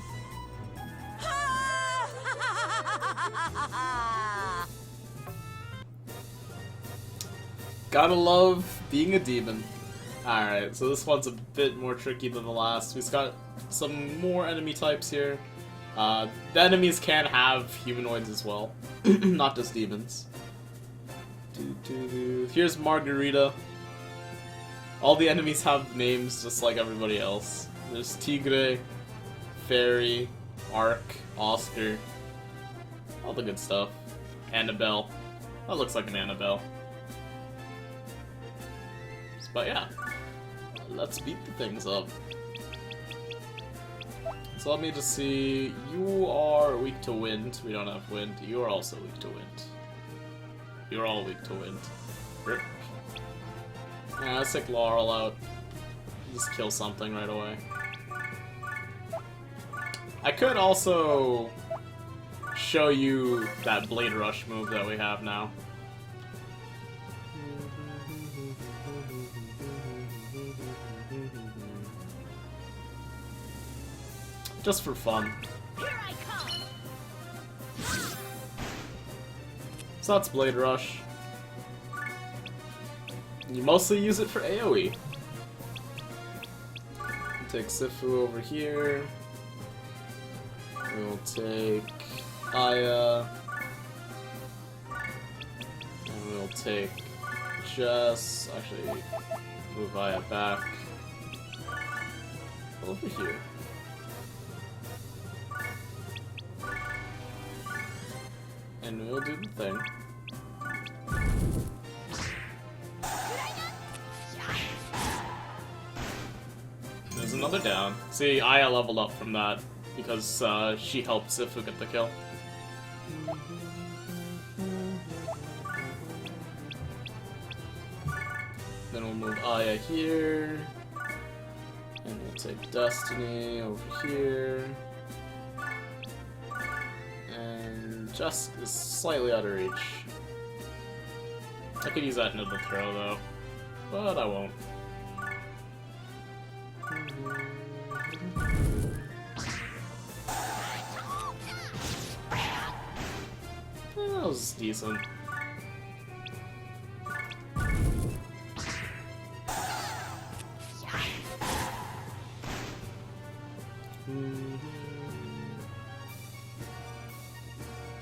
Gotta love being a demon. Alright, so this one's a bit more tricky than the last. We've got some more enemy types here. The enemies can have humanoids as well, not just demons. Here's Margarita. All the enemies have names just like everybody else. There's Tigre, Fairy, Ark, Oscar. All the good stuff. Annabelle. That looks like an Annabelle. Let's But yeah, let's beat the things up. So let me just see. You are weak to wind. We don't have wind. You are also weak to wind. You're all weak to wind. Rip. Yeah, let's take Laurel out. Just kill something right away. I could also show you that Blade Rush move that we have now. Just for fun. Here I come. So that's Blade Rush. You mostly use it for AoE. Take Sinful over here. We'll take Aya. And we'll take Jess. Actually, move Aya back. Over here. And we'll do the thing. There's another down. See, Aya leveled up from that because she helped Sinful get the kill. Then we'll move Aya here. And we'll take Destiny over here. And Jess is slightly out of reach. I could use that into the throw though, but I won't. That was decent.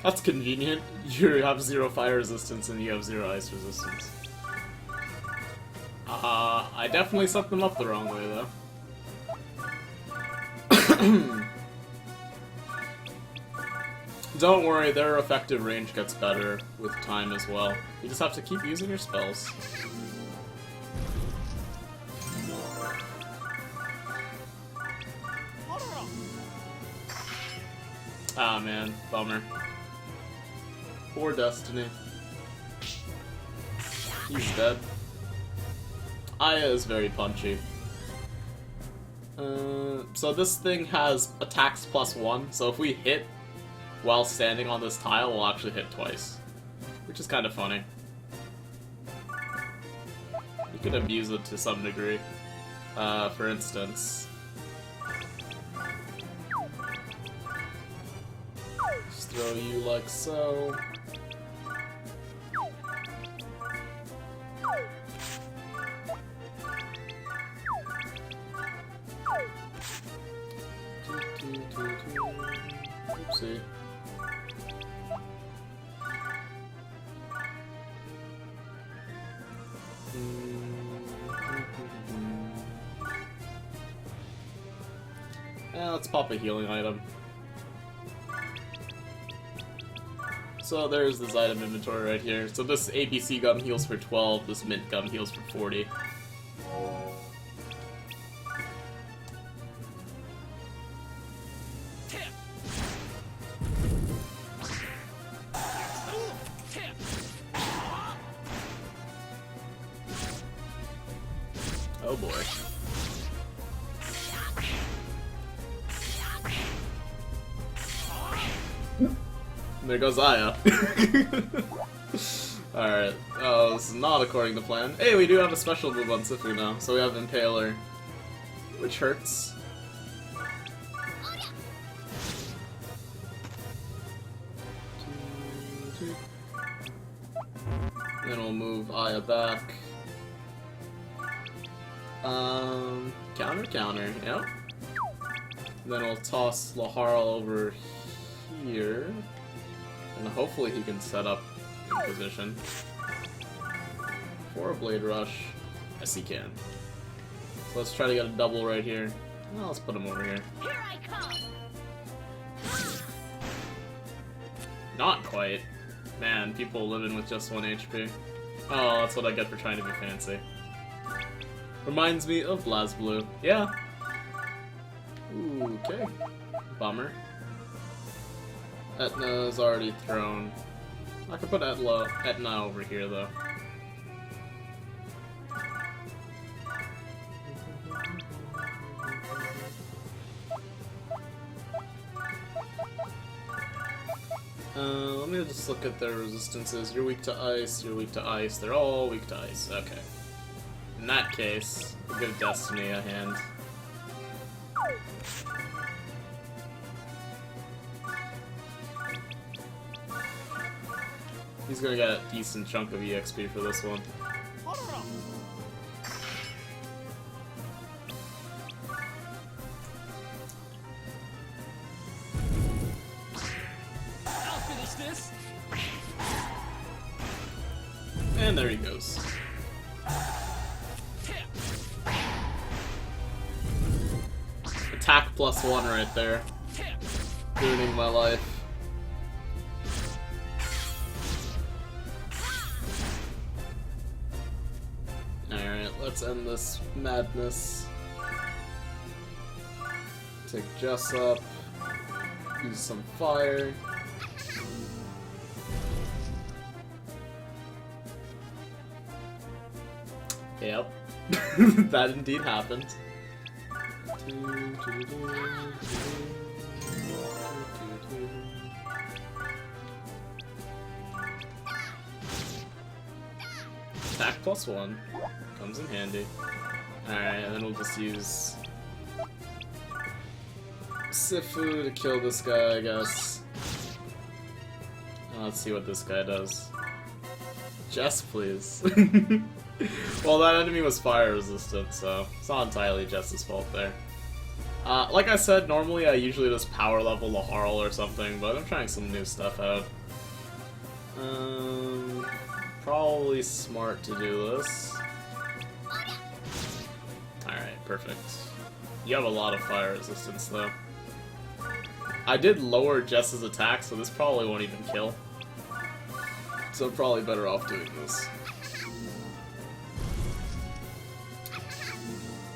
That's convenient. You have 0 fire resistance and you have 0 ice resistance. I definitely set them up the wrong way though. Don't worry, their effective range gets better with time as well. You just have to keep using your spells. Ah man, bummer. Poor Destiny. He's dead. Aya is very punchy. So this thing has attacks +1, so if we hit while standing on this tile, we'll actually hit twice. Which is kind of funny. You could abuse it to some degree. For instance... just throw you like so. Oopsie. Let's pop a healing item. So there's this item inventory right here. So this ABC gum heals for 12, this mint gum heals for 40. Oh boy. There goes Aya. Alright, this is not according to plan. Hey, we do have a special move on Sinful now, so we have Impaler, which hurts. Then we'll move Aya back. Counter, yep. Then we'll toss Laharl over here. And hopefully he can set up in position for a Blade Rush. Yes, he can. So let's try to get a double right here. Well, let's put him over here. Here I come. Not quite. Man, people living with just 1 HP. Oh, that's what I get for trying to be fancy. Reminds me of BlazBlue. Yeah. Ooh, okay. Bummer. Etna's already thrown. I could put Etna over here, though. Let me just look at their resistances. You're weak to ice, you're weak to ice, they're all weak to ice. Okay. In that case, we'll give Destiny a hand. He's gonna get a decent chunk of EXP for this one. And there he goes. Attack +1 right there. Ruining my life. Alright, let's end this madness. Take Jess up. Use some fire. Yep. That indeed happened. Attack +1. Comes in handy. Alright, and then we'll just use Sinful to kill this guy, I guess. Let's see what this guy does. Jess, please. Well, that enemy was fire resistant, so it's not entirely Jess's fault there. Like I said, normally I usually just power level a Harl or something, but I'm trying some new stuff out. Probably smart to do this. Alright, perfect. You have a lot of fire resistance, though. I did lower Jess's attack, so this probably won't even kill. So I'm probably better off doing this.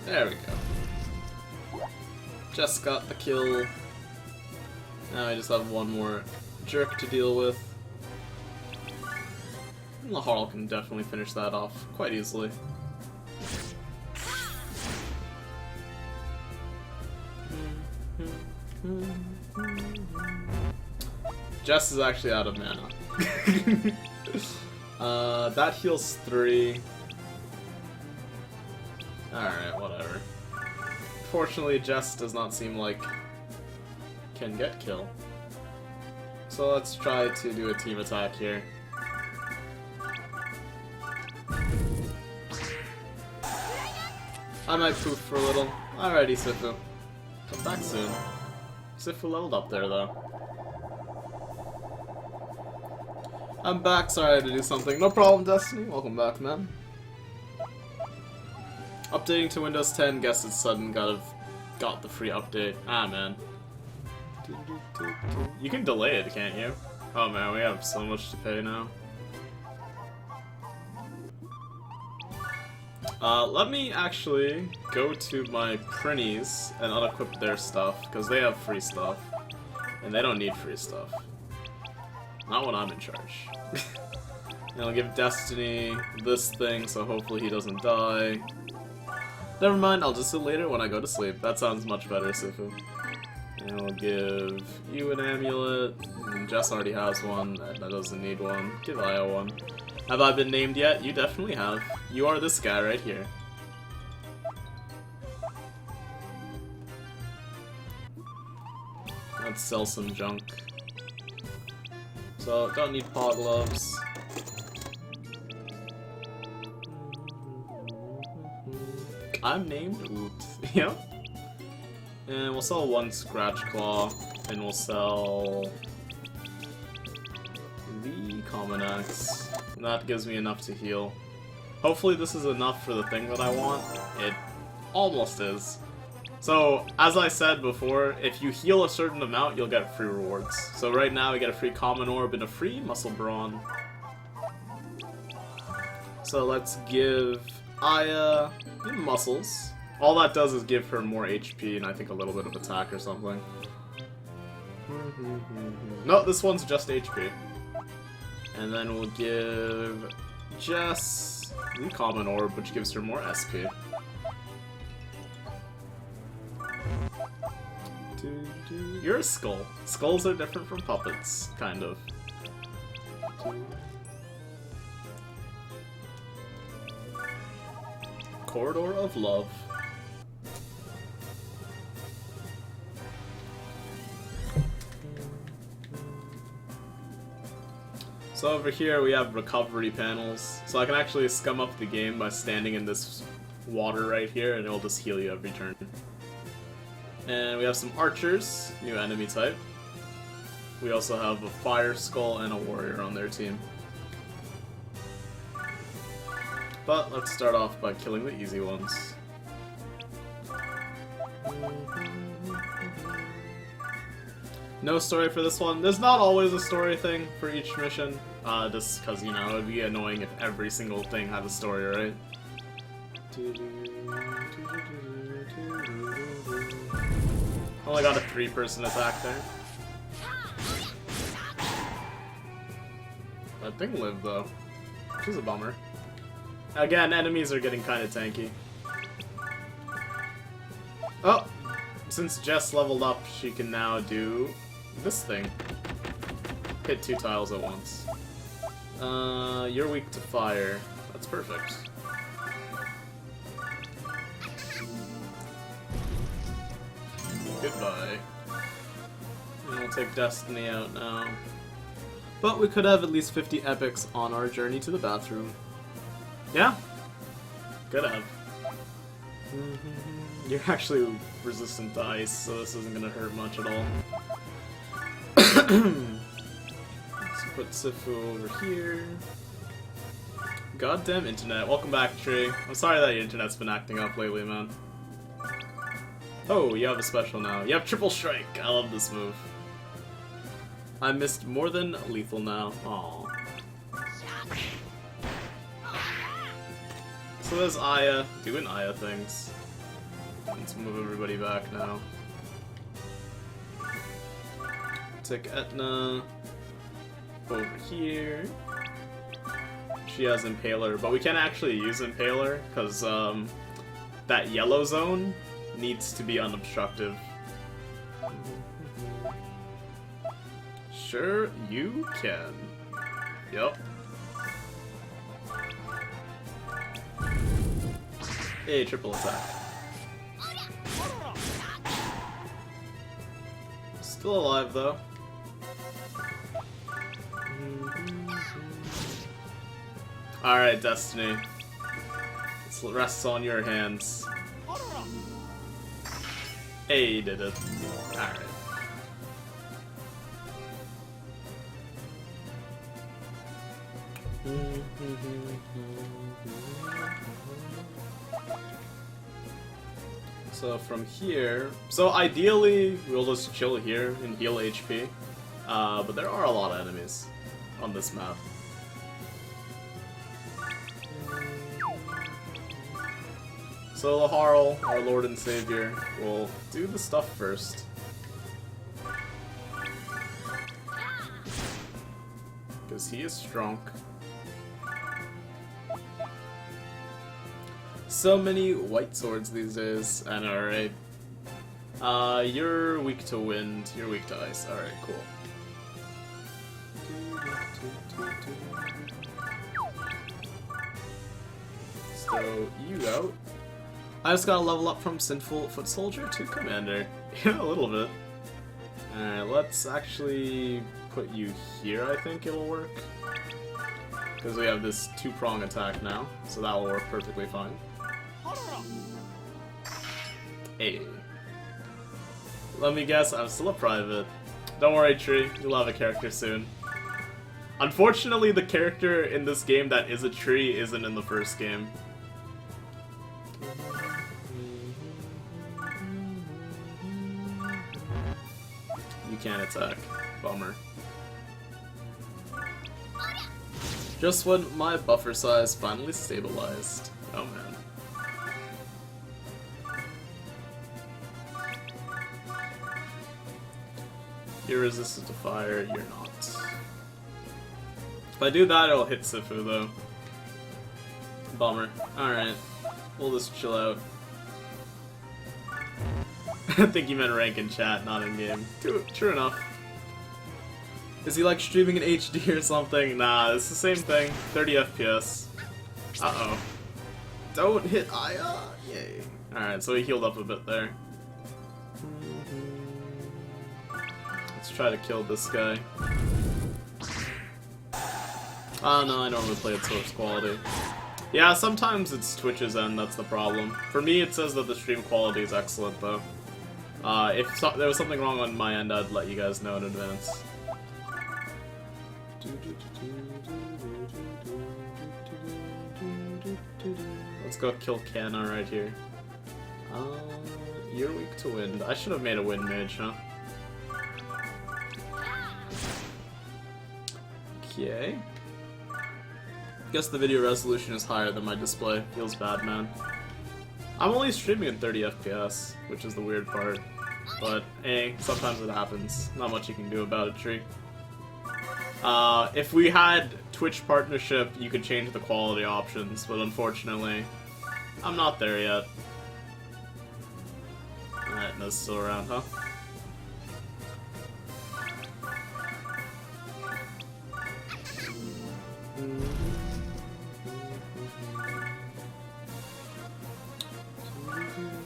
There we go. Just got the kill. Now I just have one more jerk to deal with. And the Harl can definitely finish that off quite easily. Jess is actually out of mana. That heals 3. Alright, whatever. Fortunately, Jess does not seem like can get kill. So let's try to do a team attack here. I might poof for a little. Alrighty, Sinful. Come back soon. Sinful leveled up there, though. I'm back, sorry I had to do something. No problem, Destiny. Welcome back, man. Updating to Windows 10, guess it's sudden, got the free update. Ah, man. You can delay it, can't you? Oh man, we have so much to pay now. Let me actually go to my Prinnies and unequip their stuff, because they have free stuff. And they don't need free stuff. Not when I'm in charge. And I'll give Destiny this thing, so hopefully he doesn't die. Never mind, I'll just do it later when I go to sleep. That sounds much better, Sinful. And we'll give you an amulet. And Jess already has one, that doesn't need one. Give Aya one. Have I been named yet? You definitely have. You are this guy right here. Let's sell some junk. So, don't need paw gloves. I'm named Oot. Yep. And we'll sell one Scratch Claw, and we'll sell the Common Axe. And that gives me enough to heal. Hopefully this is enough for the thing that I want. It almost is. So, as I said before, if you heal a certain amount, you'll get free rewards. So right now we get a free Common Orb and a free Muscle Brawn. So let's give Aya muscles. All that does is give her more HP and I think a little bit of attack or something. No, this one's just HP. And then we'll give Jess the Common Orb, which gives her more SP. You're a skull. Skulls are different from puppets, kind of. Corridor of Love. So over here we have recovery panels. So I can actually scum up the game by standing in this water right here and it'll just heal you every turn. And we have some archers, new enemy type. We also have a fire skull and a warrior on their team. But let's start off by killing the easy ones. No story for this one. There's not always a story thing for each mission. Just because, you know, it would be annoying if every single thing had a story, right? Only got a 3-person attack there. That thing lived though, which is a bummer. Again, enemies are getting kind of tanky. Oh! Since Jess leveled up, she can now do this thing. Hit 2 tiles at once. You're weak to fire. That's perfect. Goodbye. And we'll take Destiny out now. But we could have at least 50 epics on our journey to the bathroom. Yeah? Could have. You're actually resistant to ice, so this isn't gonna hurt much at all. Let's put Sinful over here. Goddamn internet. Welcome back, Tree. I'm sorry that your internet's been acting up lately, man. Oh, you have a special now. You have Triple Strike! I love this move. I missed more than lethal now. Aww. So there's Aya doing Aya things. Let's move everybody back now. Take Etna over here. She has Impaler, but we can't actually use Impaler because that yellow zone needs to be unobstructive. Sure, you can. Yup. Hey, triple attack. Still alive though. Alright, Destiny. This rests on your hands. Hey, you did it. Alright. So from here, so ideally we'll just chill here and heal HP, but there are a lot of enemies on this map. So Laharl, our Lord and Savior, will do the stuff first. Because he is strong. So many white swords these days, and alright. You're weak to wind, you're weak to ice. Alright, cool. So, you out. I just gotta level up from Sinful Foot Soldier to Commander. Yeah, a little bit. Alright, let's actually put you here, I think it'll work. Because we have this 2-prong attack now, so that will work perfectly fine. Hey. Let me guess, I'm still a private. Don't worry, Tree, you'll have a character soon. Unfortunately, the character in this game that is a tree isn't in the first game. You can't attack. Bummer. Just when my buffer size finally stabilized. Oh man. You're resistant to fire, you're not. If I do that, it'll hit Sifu, though. Bummer. Alright. We'll just chill out. I think you meant rank in chat, not in game. True enough. Is he like streaming in HD or something? Nah, it's the same thing. 30 FPS. Uh-oh. Don't hit Aya! Yay. Alright, so he healed up a bit there. Let's try to kill this guy. Oh no, I normally play at source quality. Yeah, sometimes it's Twitch's end that's the problem. For me, it says that the stream quality is excellent, though. If there was something wrong on my end, I'd let you guys know in advance. Let's go kill Kana right here. You're weak to wind. I should have made a wind mage, huh? Okay. Guess the video resolution is higher than my display. Feels bad, man. I'm only streaming in 30 FPS, which is the weird part. But, hey, sometimes it happens. Not much you can do about it, Tree. If we had Twitch partnership, you could change the quality options, but unfortunately, I'm not there yet. Alright, that's still around, huh?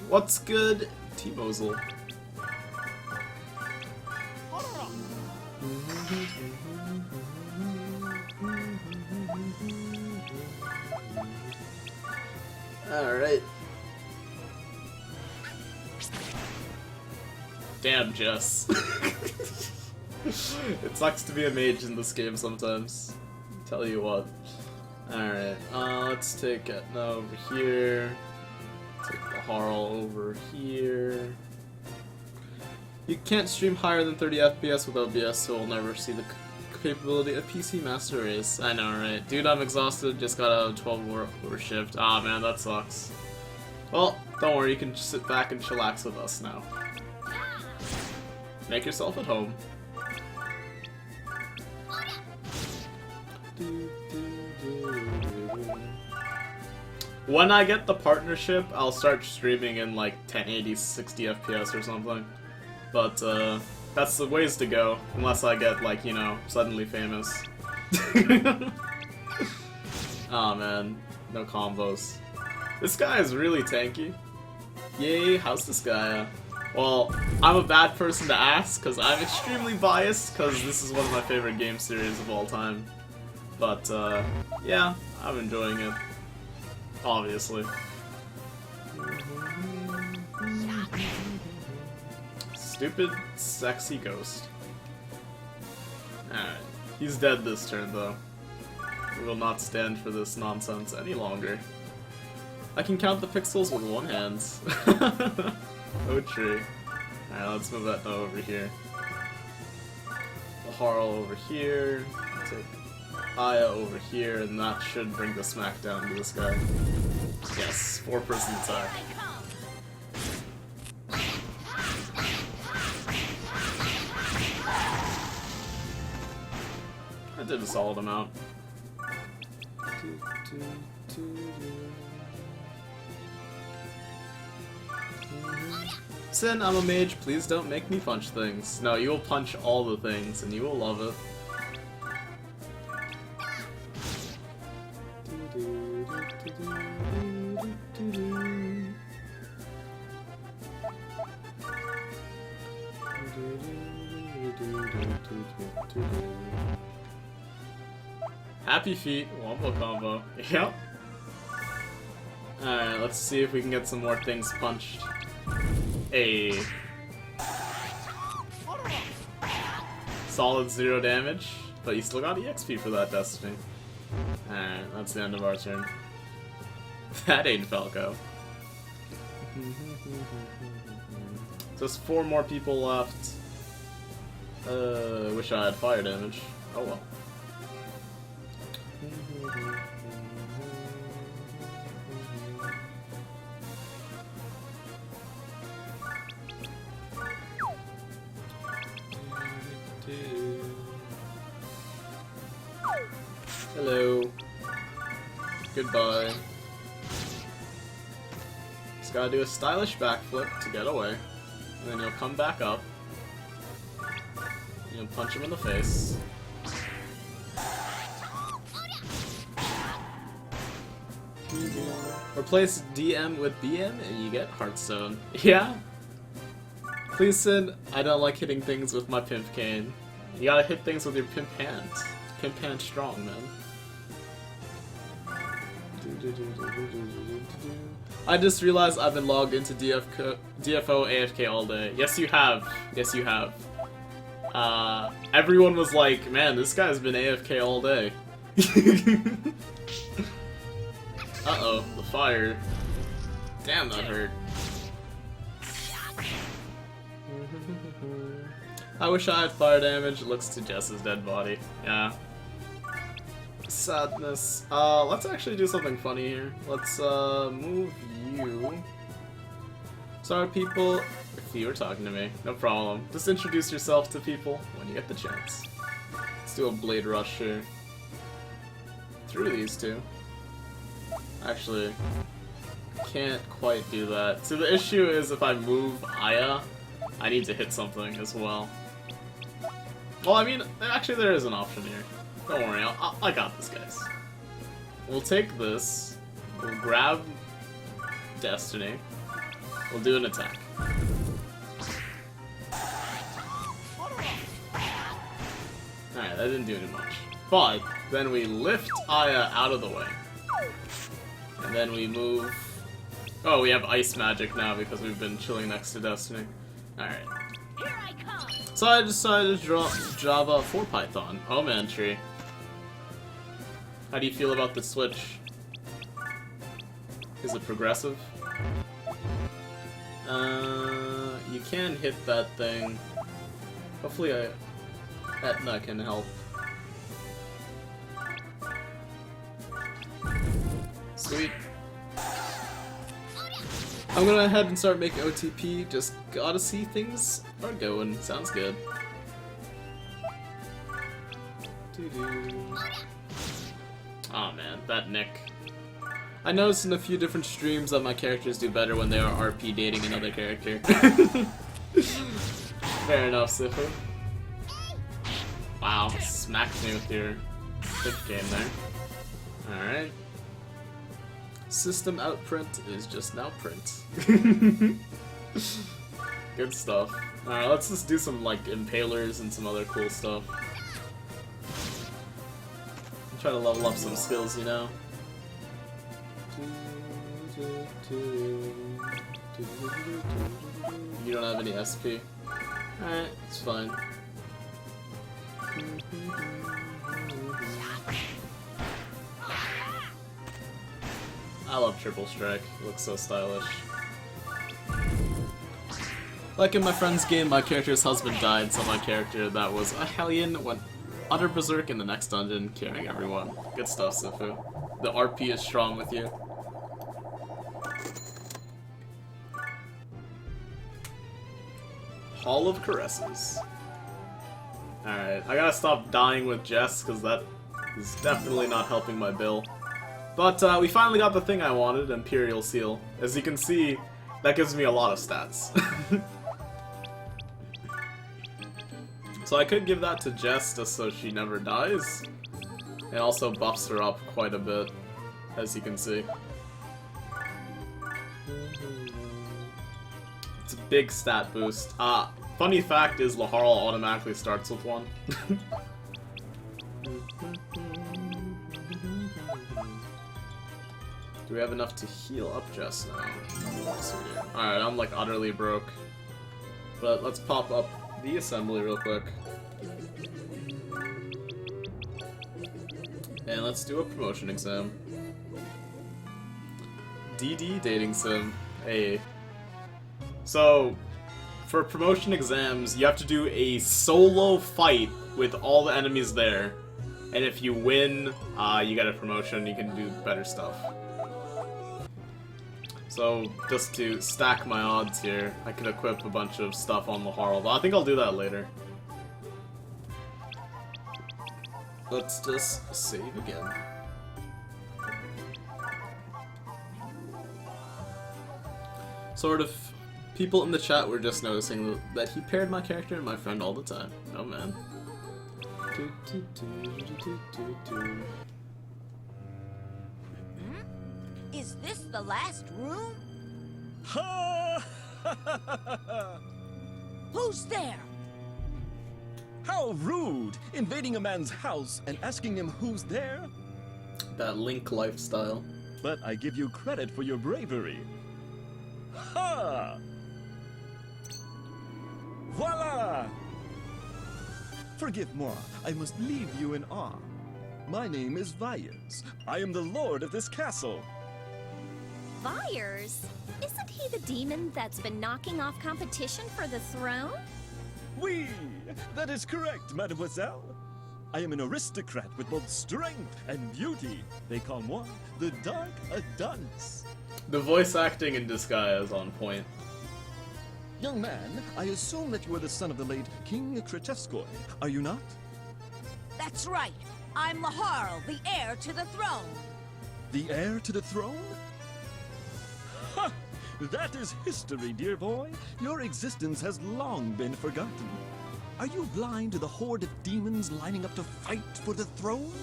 What's good, T-Mosel? Alright. Damn, Jess. It sucks to be a mage in this game sometimes. Tell you what. Alright, let's take Etna over here. Take the Harl over here. You can't stream higher than 30 FPS with OBS, so we'll never see the capability of PC Master Race. I know, right? Dude, I'm exhausted. Just got a 12-hour shift. Ah, man, that sucks. Well, don't worry. You can just sit back and chillax with us now. Make yourself at home. When I get the partnership, I'll start streaming in like 1080, 60 FPS or something. But, that's the ways to go, unless I get, like, you know, suddenly famous. Aw, man. No combos. This guy is really tanky. Yay, how's Disgaea? Well, I'm a bad person to ask, because I'm extremely biased, because this is one of my favorite game series of all time. But, yeah, I'm enjoying it. Obviously. Stupid, sexy ghost. Alright. He's dead this turn, though. We will not stand for this nonsense any longer. I can count the pixels with one hand. Oh, tree. Alright, let's move that over here. The Harl over here. Take Aya over here, and that should bring the smackdown to this guy. Yes, 4-person attack. I did a solid amount. Sin, I'm a mage, please don't make me punch things. No, you will punch all the things, and you will love it. Happy feet, wombo combo. Yep. Alright, let's see if we can get some more things punched. Hey. Solid 0 damage, but you still got EXP for that, Destiny. Alright, that's the end of our turn. That ain't Falco. Just 4 more people left. Wish I had fire damage. Oh well. Hello. Goodbye. Just gotta do a stylish backflip to get away. And then you'll come back up. You'll punch him in the face. Replace DM with BM and you get Hearthstone. Yeah? Please, Sin, I don't like hitting things with my pimp cane. You gotta hit things with your pimp hand. Pimp hand strong, man. I just realized I've been logged into DFO AFK all day. Yes, you have. Yes, you have. Everyone was like, man, this guy's been AFK all day. Uh-oh, the fire. Damn, that hurt. I wish I had fire damage. It looks to Jess's dead body. Yeah. Sadness. Let's actually do something funny here. Let's, move you. Sorry, people, if you were talking to me. No problem. Just introduce yourself to people when you get the chance. Let's do a blade rush here. Through these two. Actually, can't quite do that. So the issue is if I move Aya, I need to hit something as well. Well, I mean, actually there is an option here. Don't worry, I got this, guys. We'll take this, we'll grab Destiny, we'll do an attack. Alright, that didn't do any much. But, then we lift Aya out of the way. And then we move... Oh, we have ice magic now because we've been chilling next to Destiny. Alright. So I decided to draw Java for Python. Oh man, tree. How do you feel about the switch? Is it progressive? You can hit that thing. Hopefully Etna can help. Sweet. I'm gonna head and start making OTP, just gotta see things are going. Sounds good. Aw man, that Nick. I noticed in a few different streams that my characters do better when they are RP dating another character. Fair enough, Sinful. Wow, smacked me with your hip game there. Alright. System outprint is just now print. Good stuff. Alright, let's just do some like impalers and some other cool stuff. I'm trying to level up some skills, you know? You don't have any SP? Alright, it's fine. I love Triple Strike, it looks so stylish. Like in my friend's game, my character's husband died, so my character that was a Hellion went utter berserk in the next dungeon, killing everyone. Good stuff, Sinful. The RP is strong with you. Hall of Caresses. Alright, I gotta stop dying with Jess, because that is definitely not helping my bill. But we finally got the thing I wanted, Imperial Seal. As you can see, that gives me a lot of stats. So I could give that to Jess just so she never dies. It also buffs her up quite a bit, as you can see. It's a big stat boost. Funny fact is Laharl automatically starts with one. Do we have enough to heal up Jess now? Yes, we do. Alright, I'm like utterly broke. But let's pop up the assembly real quick. And let's do a promotion exam. DD Dating Sim. Hey. So, for promotion exams, you have to do a solo fight with all the enemies there. And if you win, you get a promotion, you can do better stuff. So, just to stack my odds here, I could equip a bunch of stuff on Laharl, but I think I'll do that later. Let's just save again. Sort of, people in the chat were just noticing that he paired my character and my friend all the time. Oh man. Is this the last room? Ha! Who's there? How rude! Invading a man's house and asking him who's there? That Link lifestyle. But I give you credit for your bravery. Ha! Voila! Forgive moi, I must leave you in awe. My name is Vyers. I am the lord of this castle. Vyers? Isn't he the demon that's been knocking off competition for the throne? Oui, that is correct, mademoiselle. I am an aristocrat with both strength and beauty. They call moi the Dark Adonis. The voice acting in Disgaea is on point. Young man, I assume that you are the son of the late King Kreteskoi, are you not? That's right. I'm Laharl, the heir to the throne. The heir to the throne? Ha! That is history, dear boy. Your existence has long been forgotten. Are you blind to the horde of demons lining up to fight for the throne?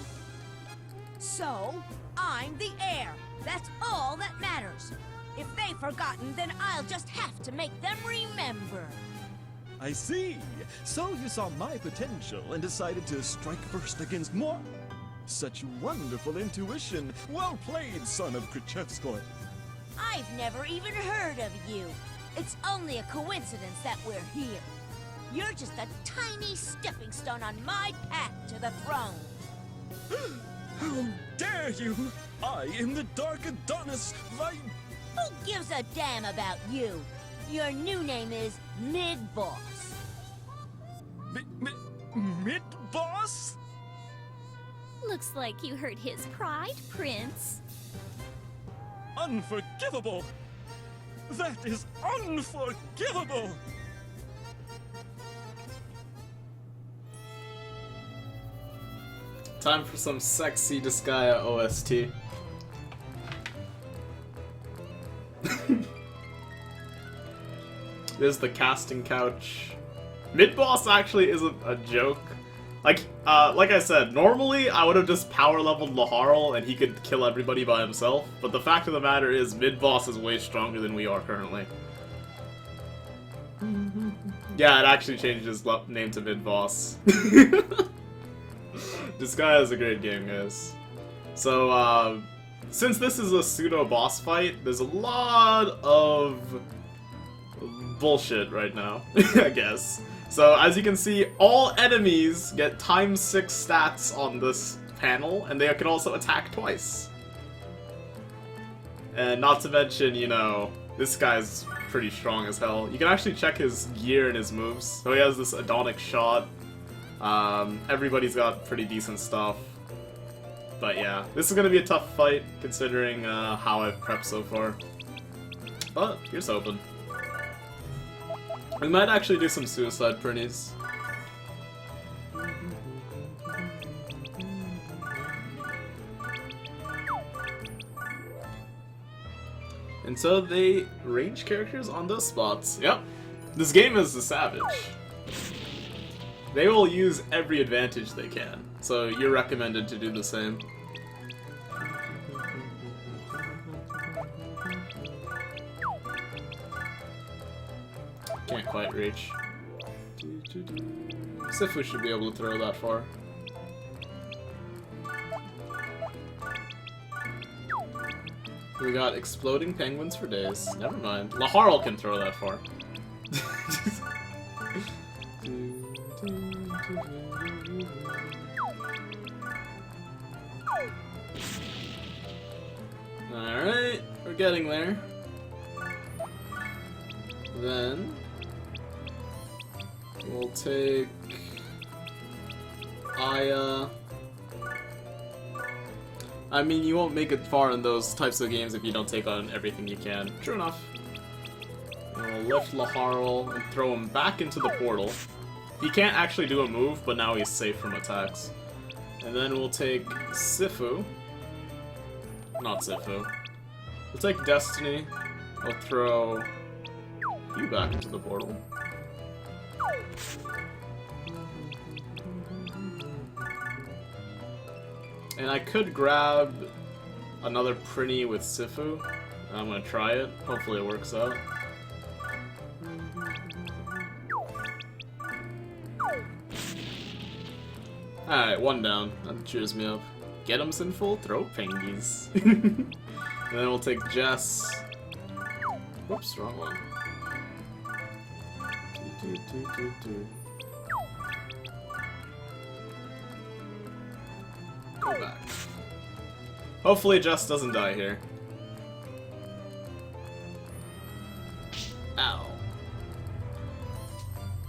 So, I'm the heir. That's all that matters. If they've forgotten, then I'll just have to make them remember. I see. So you saw my potential and decided to strike first against moi? Such wonderful intuition. Well played, son of Kreteskoi. I've never even heard of you. It's only a coincidence that we're here. You're just a tiny stepping stone on my path to the throne. How dare you! I am the Dark Adonis, Who gives a damn about you? Your new name is Mid-Boss. Mid-Boss? Looks like you hurt his pride, Prince. Unforgivable! That is unforgivable! Time for some sexy Disgaea OST. There's the casting couch. Mid-boss actually isn't a joke. Like I said, normally I would have just power leveled Laharl and he could kill everybody by himself, but the fact of the matter is Mid-boss is way stronger than we are currently. Yeah, it actually changed his name to Mid-boss. Disgaea is a great game, guys. So, since this is a pseudo-boss fight, there's a lot of bullshit right now, I guess. So, as you can see, all enemies get ×6 stats on this panel, and they can also attack twice. And not to mention, you know, this guy's pretty strong as hell. You can actually check his gear and his moves. So he has this Adonic shot. Everybody's got pretty decent stuff. But yeah, this is gonna be a tough fight, considering how I've prepped so far. But, here's hoping. We might actually do some suicide printies. And so they range characters on those spots. Yep. This game is a savage. They will use every advantage they can. So you're recommended to do the same. Can't quite reach. Sinful should be able to throw that far. We got exploding penguins for days. Never mind. Laharl can throw that far. Alright, we're getting there. Then we'll take Aya. I mean, you won't make it far in those types of games if you don't take on everything you can. True enough. And we'll lift Laharl and throw him back into the portal. He can't actually do a move, but now he's safe from attacks. And then we'll take Sifu. Not Sifu. We'll take Destiny. I'll throw you back into the portal. And I could grab another Prinny with Sifu. I'm gonna try it. Hopefully it works out. Alright, one down. That cheers me up. Get him, Sinful, throw pengies. And then we'll take Jess. Whoops, wrong one. Go back. Hopefully Jess doesn't die here. Ow.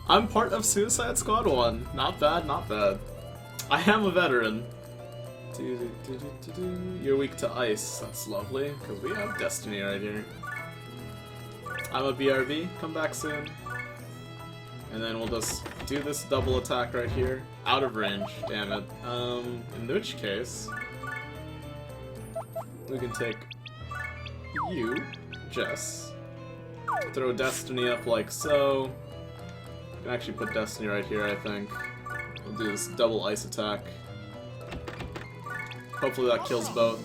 I'm part of Suicide Squad 1. Not bad, not bad. I am a veteran. You're weak to ice. That's lovely, because we have Destiny right here. I'm a BRB. Come back soon. And then we'll just do this double attack right here. Out of range. Damn it. In which case, we can take you, Jess. Throw Destiny up like so. Can actually put Destiny right here, I think. We'll do this double ice attack. Hopefully that kills both.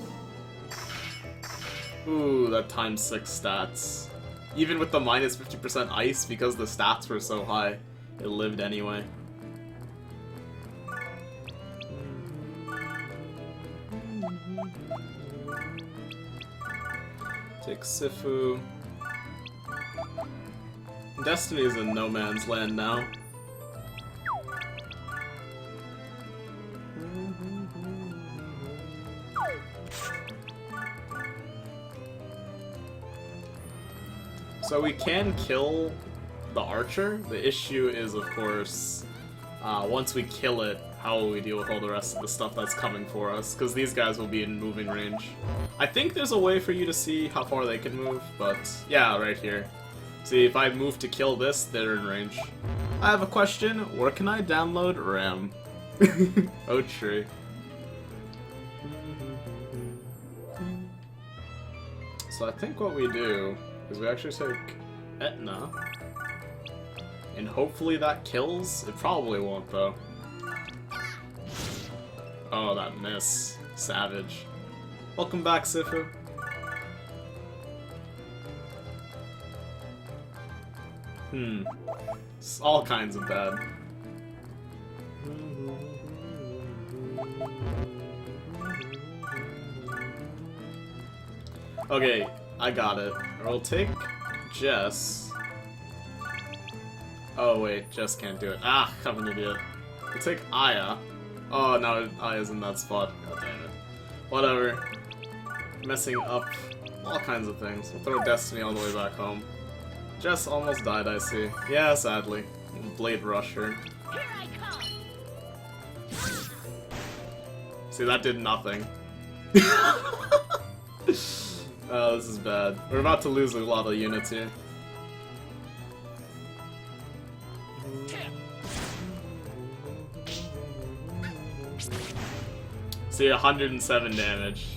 Ooh, that times 6 stats. Even with the minus 50% ice, because the stats were so high, it lived anyway. Take Sifu. Destiny is in no man's land now. So we can kill the archer. The issue is, of course, once we kill it, how will we deal with all the rest of the stuff that's coming for us? Because these guys will be in moving range. I think there's a way for you to see how far they can move, but yeah, right here. See, if I move to kill this, they're in range. I have a question. Where can I download RAM? Oh, tree. So I think what we do is we actually take Etna, and hopefully that kills. It probably won't, though. Oh, that miss. Savage. Welcome back, Sifu. It's all kinds of bad. Okay, I got it. We'll take Jess. Oh wait, Jess can't do it. Ah, I'm an idiot. We'll take Aya. Oh no, Aya's in that spot. God damn it. Whatever. Messing up all kinds of things. We'll throw Destiny all the way back home. Jess almost died, I see. Yeah, sadly. Blade Rush her. Here I come. See, that did nothing. Oh, this is bad. We're about to lose a lot of units here. See, 107 damage.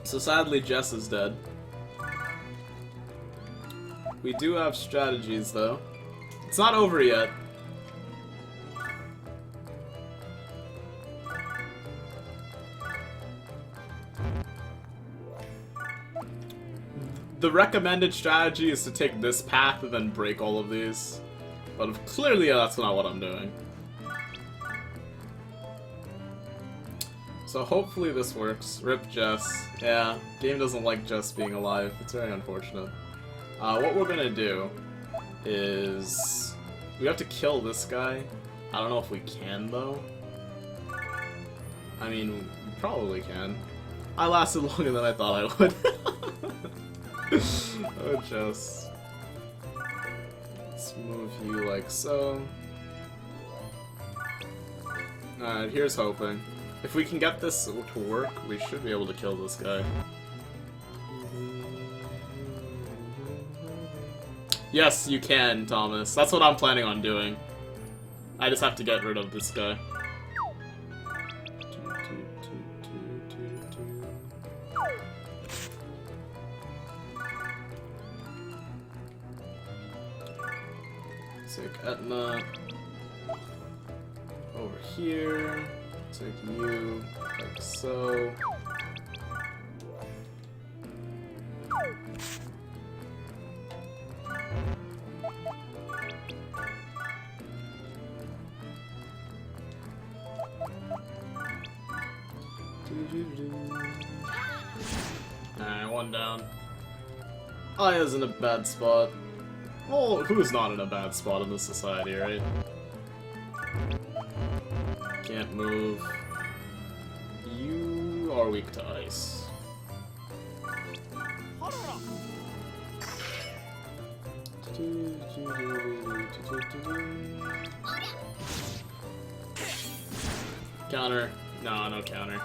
So sadly, Jess is dead. We do have strategies, though. It's not over yet. The recommended strategy is to take this path and then break all of these. But clearly that's not what I'm doing. So hopefully this works. Rip Jess. Yeah, game doesn't like Jess being alive. It's very unfortunate. What we're gonna do is... we have to kill this guy. I don't know if we can, though. I mean, we probably can. I lasted longer than I thought I would. Oh, Jess. Let's move you like so. Alright, here's hoping. If we can get this to work, we should be able to kill this guy. Yes, you can, Thomas. That's what I'm planning on doing. I just have to get rid of this guy. Take Etna over here. Take you like so. Alright, one down. Aya's in a bad spot. Well, who's not in a bad spot in this society, right? Can't move. You are weak to ice. Counter. No, no counter.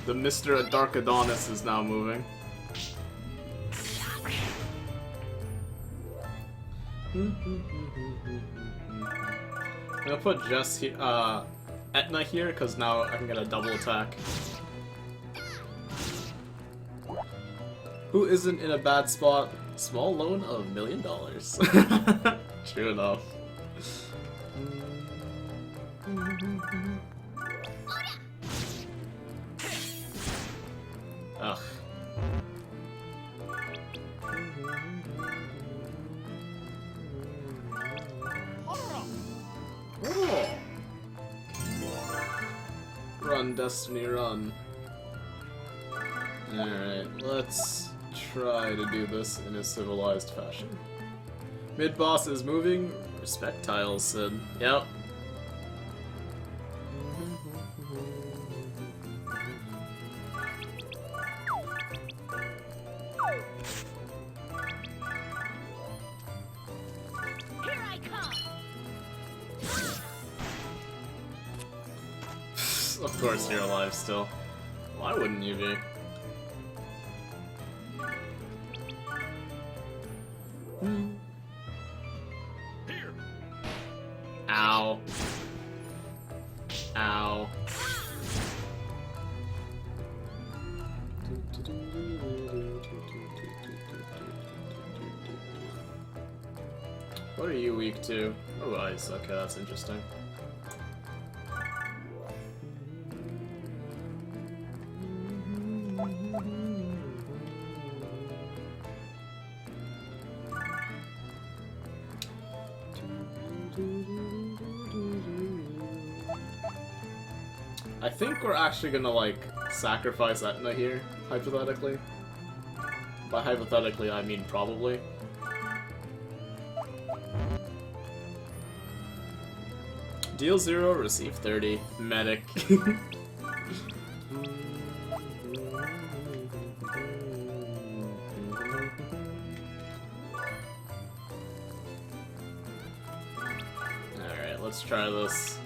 The Mr. Dark Adonis is now moving. I'm gonna put Jess here, Etna here, because now I can get a double attack. Who isn't in a bad spot? Small loan of $1 million. True enough. Ugh. Oh. Run, Destiny, run. Alright, let's try to do this in a civilized fashion. Mid-boss is moving. Respect tiles, Sid. Yep. Of course you're alive still. Why wouldn't you be? Here. Ow. Ow. What are you weak to? Oh, ice. Okay, that's interesting. I think we're actually gonna, like, sacrifice Etna here, hypothetically. By hypothetically, I mean probably. Deal 0, receive 30. Medic. Alright, let's try this.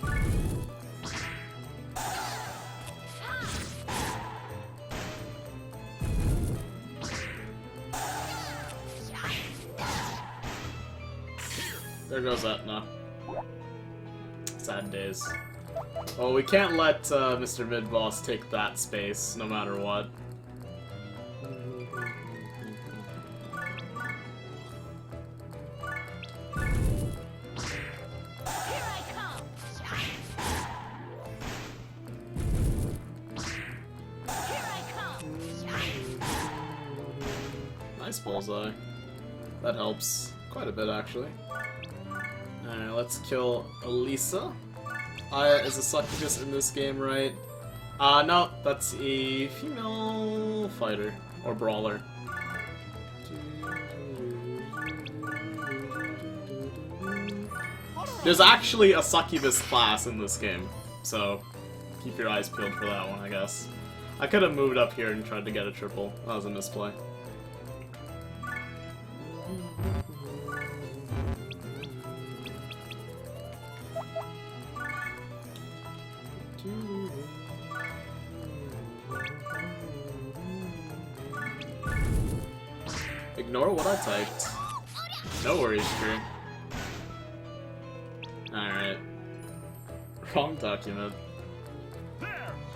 There goes Etna. Sad days. Well, we can't let Mr. Mid-Boss take that space, no matter what. Nice bullseye. That helps quite a bit, actually. Alright, let's kill Elisa. Aya is a succubus in this game, right? No, that's a female fighter, or brawler. There's actually a succubus class in this game, so keep your eyes peeled for that one, I guess. I could have moved up here and tried to get a triple. That was a misplay. ignore what I typed. No worries, crew. Alright. Wrong document.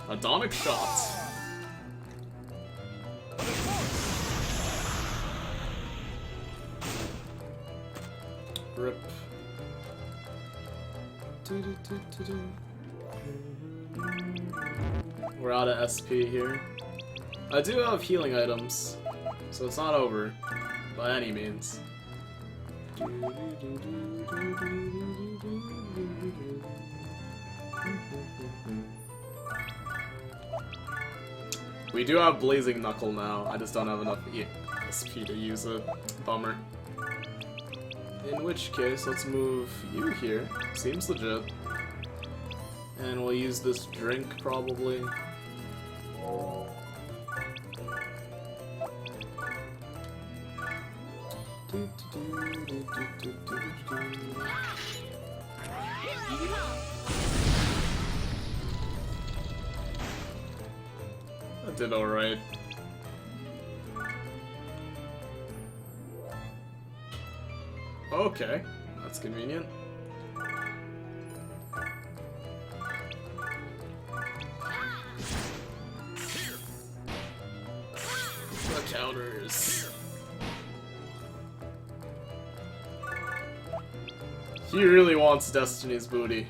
Adonic shot. Rip. We're out of SP here. I do have healing items, so it's not over by any means. We do have Blazing Knuckle now, I just don't have enough SP to use it. Bummer. In which case, let's move you here. Seems legit. And we'll use this drink, probably. That did alright. Okay, that's convenient. The counters. He really wants Destiny's booty.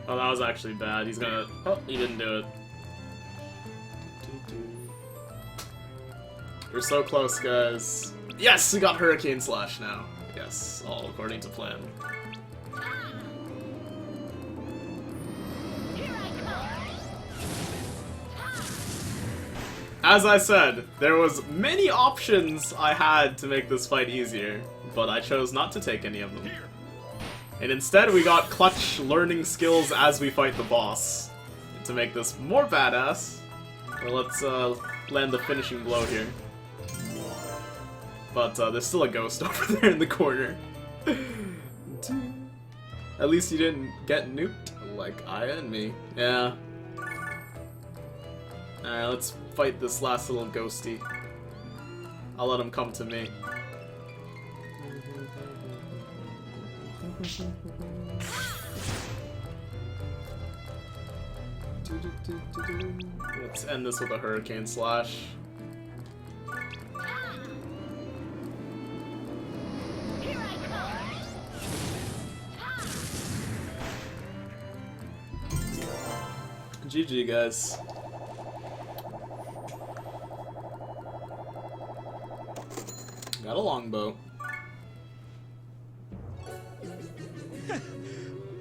Oh, that was actually bad. He's gonna... Oh, he didn't do it. We're so close, guys. Yes, we got Hurricane Slash now. Yes, all according to plan. As I said, there was many options I had to make this fight easier, but I chose not to take any of them. And instead we got clutch learning skills as we fight the boss to make this more badass. Well, let's land the finishing blow here. But there's still a ghost over there in the corner. At least you didn't get nuked like I and me. Yeah. Alright, let's fight this last little ghosty. I'll let him come to me. Let's end this with a Hurricane Slash. GG, guys. Got a longbow.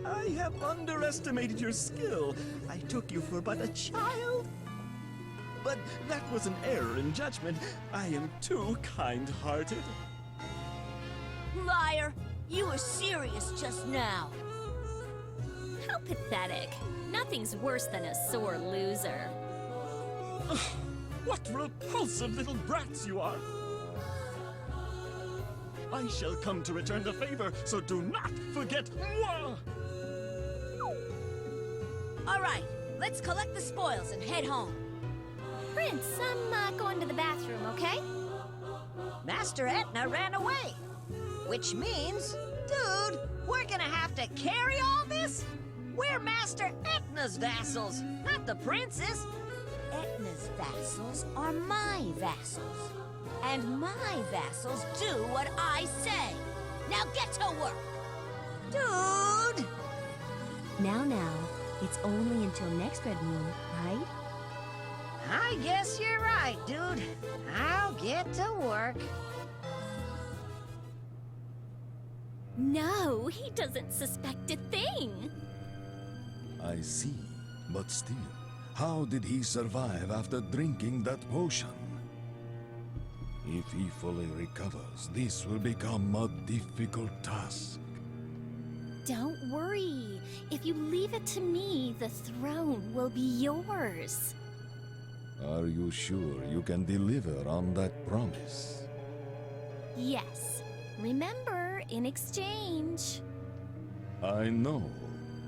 I have underestimated your skill. I took you for but a child. But that was an error in judgment. I am too kind-hearted. Liar! You were serious just now. How pathetic. Nothing's worse than a sore loser. What repulsive little brats you are! I shall come to return the favor, so do not forget moi! Alright, let's collect the spoils and head home. Prince, I'm going to the bathroom, okay? Master Etna ran away. Which means, dude, we're gonna have to carry all this? We're Master Etna's vassals, not the prince's. Etna's vassals are my vassals. And my vassals do what I say. Now get to work. Dude! Now, it's only until next Red Moon, right? I guess you're right, dude. I'll get to work. No, he doesn't suspect a thing. I see, but still, how did he survive after drinking that potion? If he fully recovers, this will become a difficult task. Don't worry. If you leave it to me, the throne will be yours. Are you sure you can deliver on that promise? Yes. Remember, in exchange. I know.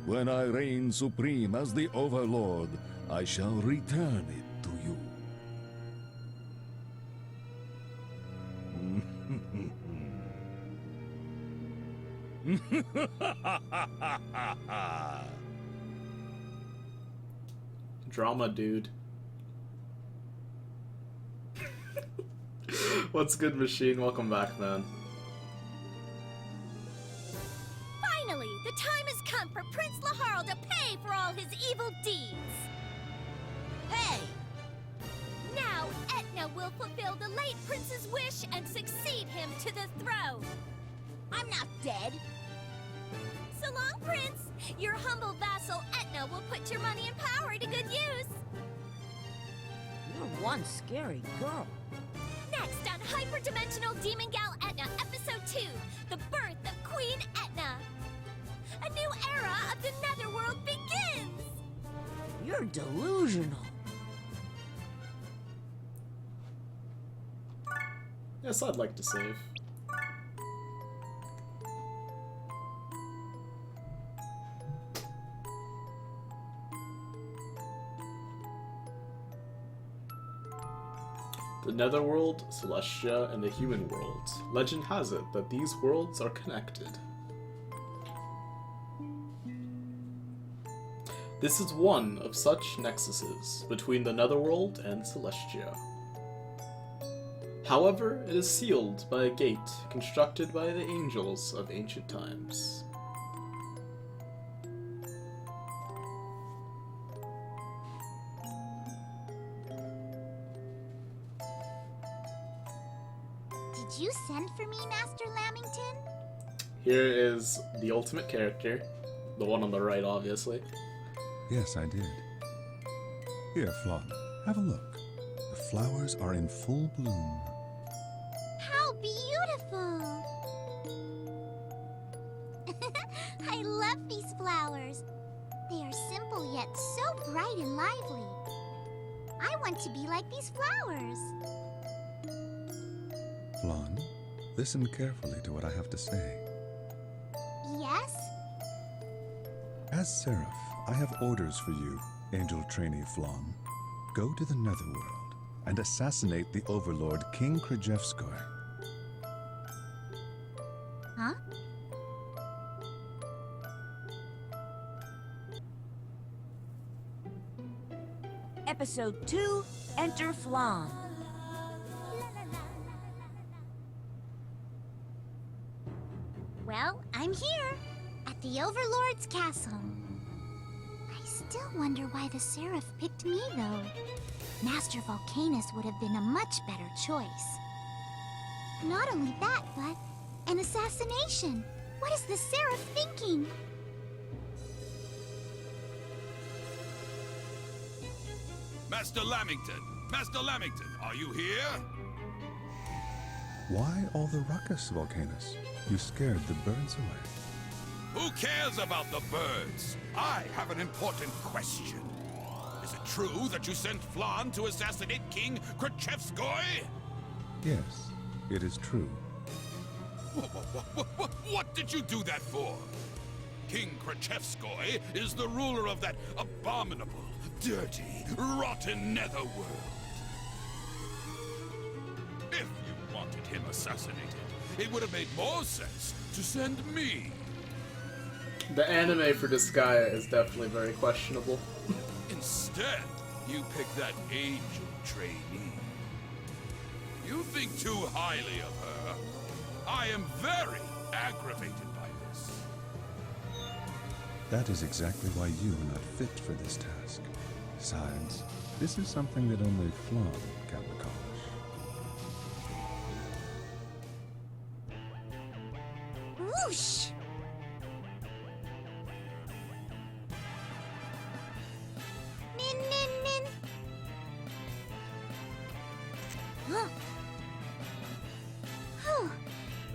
When I reign supreme as the Overlord, I shall return it to you. Drama, dude. What's good, Machine? Welcome back, man. Finally, the time has come for Prince Laharl to pay for all his evil deeds. Hey! Now, Etna will fulfill the late prince's wish and succeed him to the throne. I'm not dead. So long, Prince. Your humble vassal Etna will put your money and power to good use. You're one scary girl. Next on Hyperdimensional Demon Gal Etna, Episode 2, The Birth of Queen Etna. A new era of the Netherworld begins! You're delusional. Yes, I'd like to save. The Netherworld, Celestia, and the human world. Legend has it that these worlds are connected. This is one of such nexuses between the Netherworld and Celestia. However, it is sealed by a gate constructed by the angels of ancient times. Did you send for me, Master Lamington? Here is the ultimate character, the one on the right, obviously. Yes, I did. Here, Flon, have a look. The flowers are in full bloom. How beautiful! I love these flowers. They are simple yet so bright and lively. I want to be like these flowers. Flon, listen carefully to what I have to say. Yes? As Seraph, I have orders for you, angel trainee Flon. Go to the Netherworld and assassinate the Overlord, King Krajewskoy. Huh? Episode 2, Enter Flan. Well, I'm here, at the Overlord's castle. I still wonder why the Seraph picked me, though. Master Volcanus would have been a much better choice. Not only that, but an assassination. What is the Seraph thinking? Master Lamington! Master Lamington, are you here? Why all the ruckus, Volcanus? You scared the birds away. Who cares about the birds? I have an important question. Is it true that you sent Flan to assassinate King Krajewskoy? Yes, it is true. What did you do that for? King Krajewskoy is the ruler of that abominable, dirty, rotten Netherworld. If you wanted him assassinated, it would have made more sense to send me. The anime for Disgaea is definitely very questionable. Instead, you picked that angel trainee. You think too highly of her. I am very aggravated by this. That is exactly why you are not fit for this task. Besides, this is something that only Flon can accomplish. Whoosh! Min, min, min! Huh. Whew.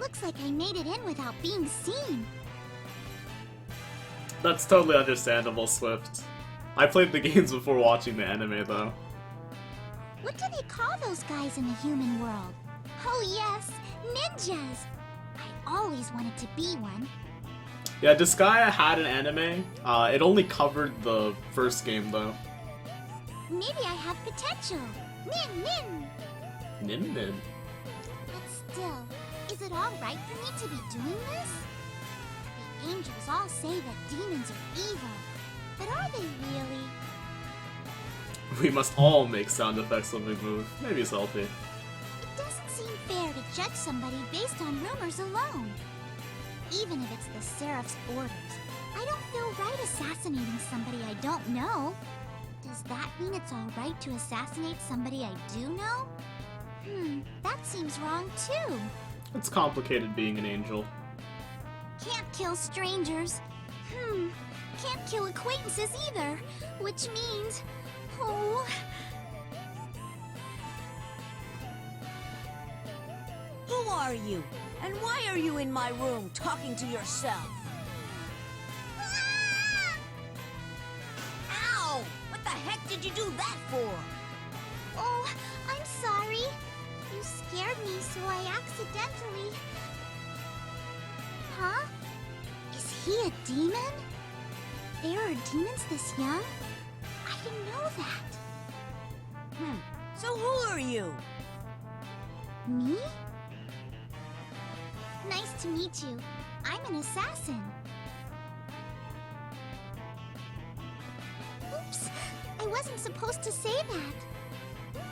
Looks like I made it in without being seen. That's totally understandable, Swift. I played the games before watching the anime, though. What do they call those guys in the human world? Oh yes, ninjas! I always wanted to be one. Yeah, Disgaea had an anime. It only covered the first game, though. Maybe I have potential. Nin Nin! Nin Nin. But still, is it alright for me to be doing this? The angels all say that demons are evil, but are they really? We must all make sound effects when we move. Maybe it's healthy. It doesn't seem fair to judge somebody based on rumors alone. Even if it's the Seraph's orders, I don't feel right assassinating somebody I don't know. Does that mean it's alright to assassinate somebody I do know? That seems wrong too. It's complicated being an angel. Can't kill strangers. Can't kill acquaintances either. Which means... Oh... Who are you? And why are you in my room talking to yourself? Ah! Ow! What the heck did you do that for? Oh, I'm sorry. You scared me, so I accidentally... Huh? Is he a demon? There are demons this young? I didn't know that. So who are you? Me? Nice to meet you. I'm an assassin. Oops, I wasn't supposed to say that.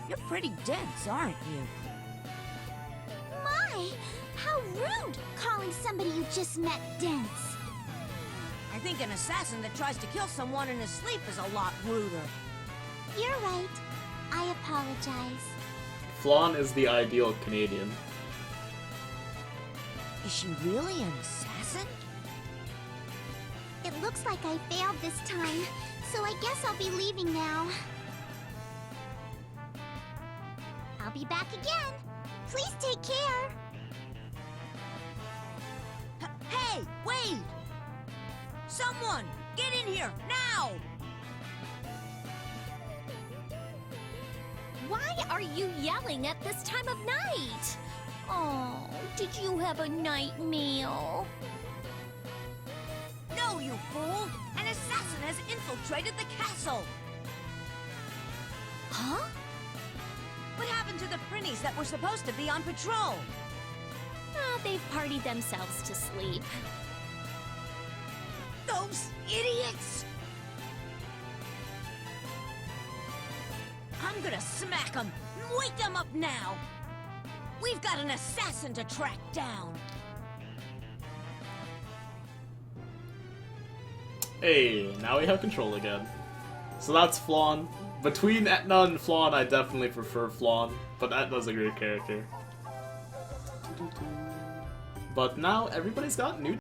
You're pretty dense, aren't you? My, how rude, calling somebody you just met dense. I think an assassin that tries to kill someone in his sleep is a lot ruder. You're right. I apologize. Flan is the ideal Canadian. Is she really an assassin? It looks like I failed this time, so I guess I'll be leaving now. I'll be back again. Please take care. Hey, wait! Someone, get in here, now! Why are you yelling at this time of night? Oh, did you have a night meal? No, you fool! An assassin has infiltrated the castle! Huh? What happened to the Prinnies that were supposed to be on patrol? They've partied themselves to sleep. Those idiots! I'm gonna smack them! Wake them up now! We've got an assassin to track down! Hey, now we have control again. So that's Flan. Between Etna and Flan, I definitely prefer Flan, but Etna's a great character. But now everybody's got new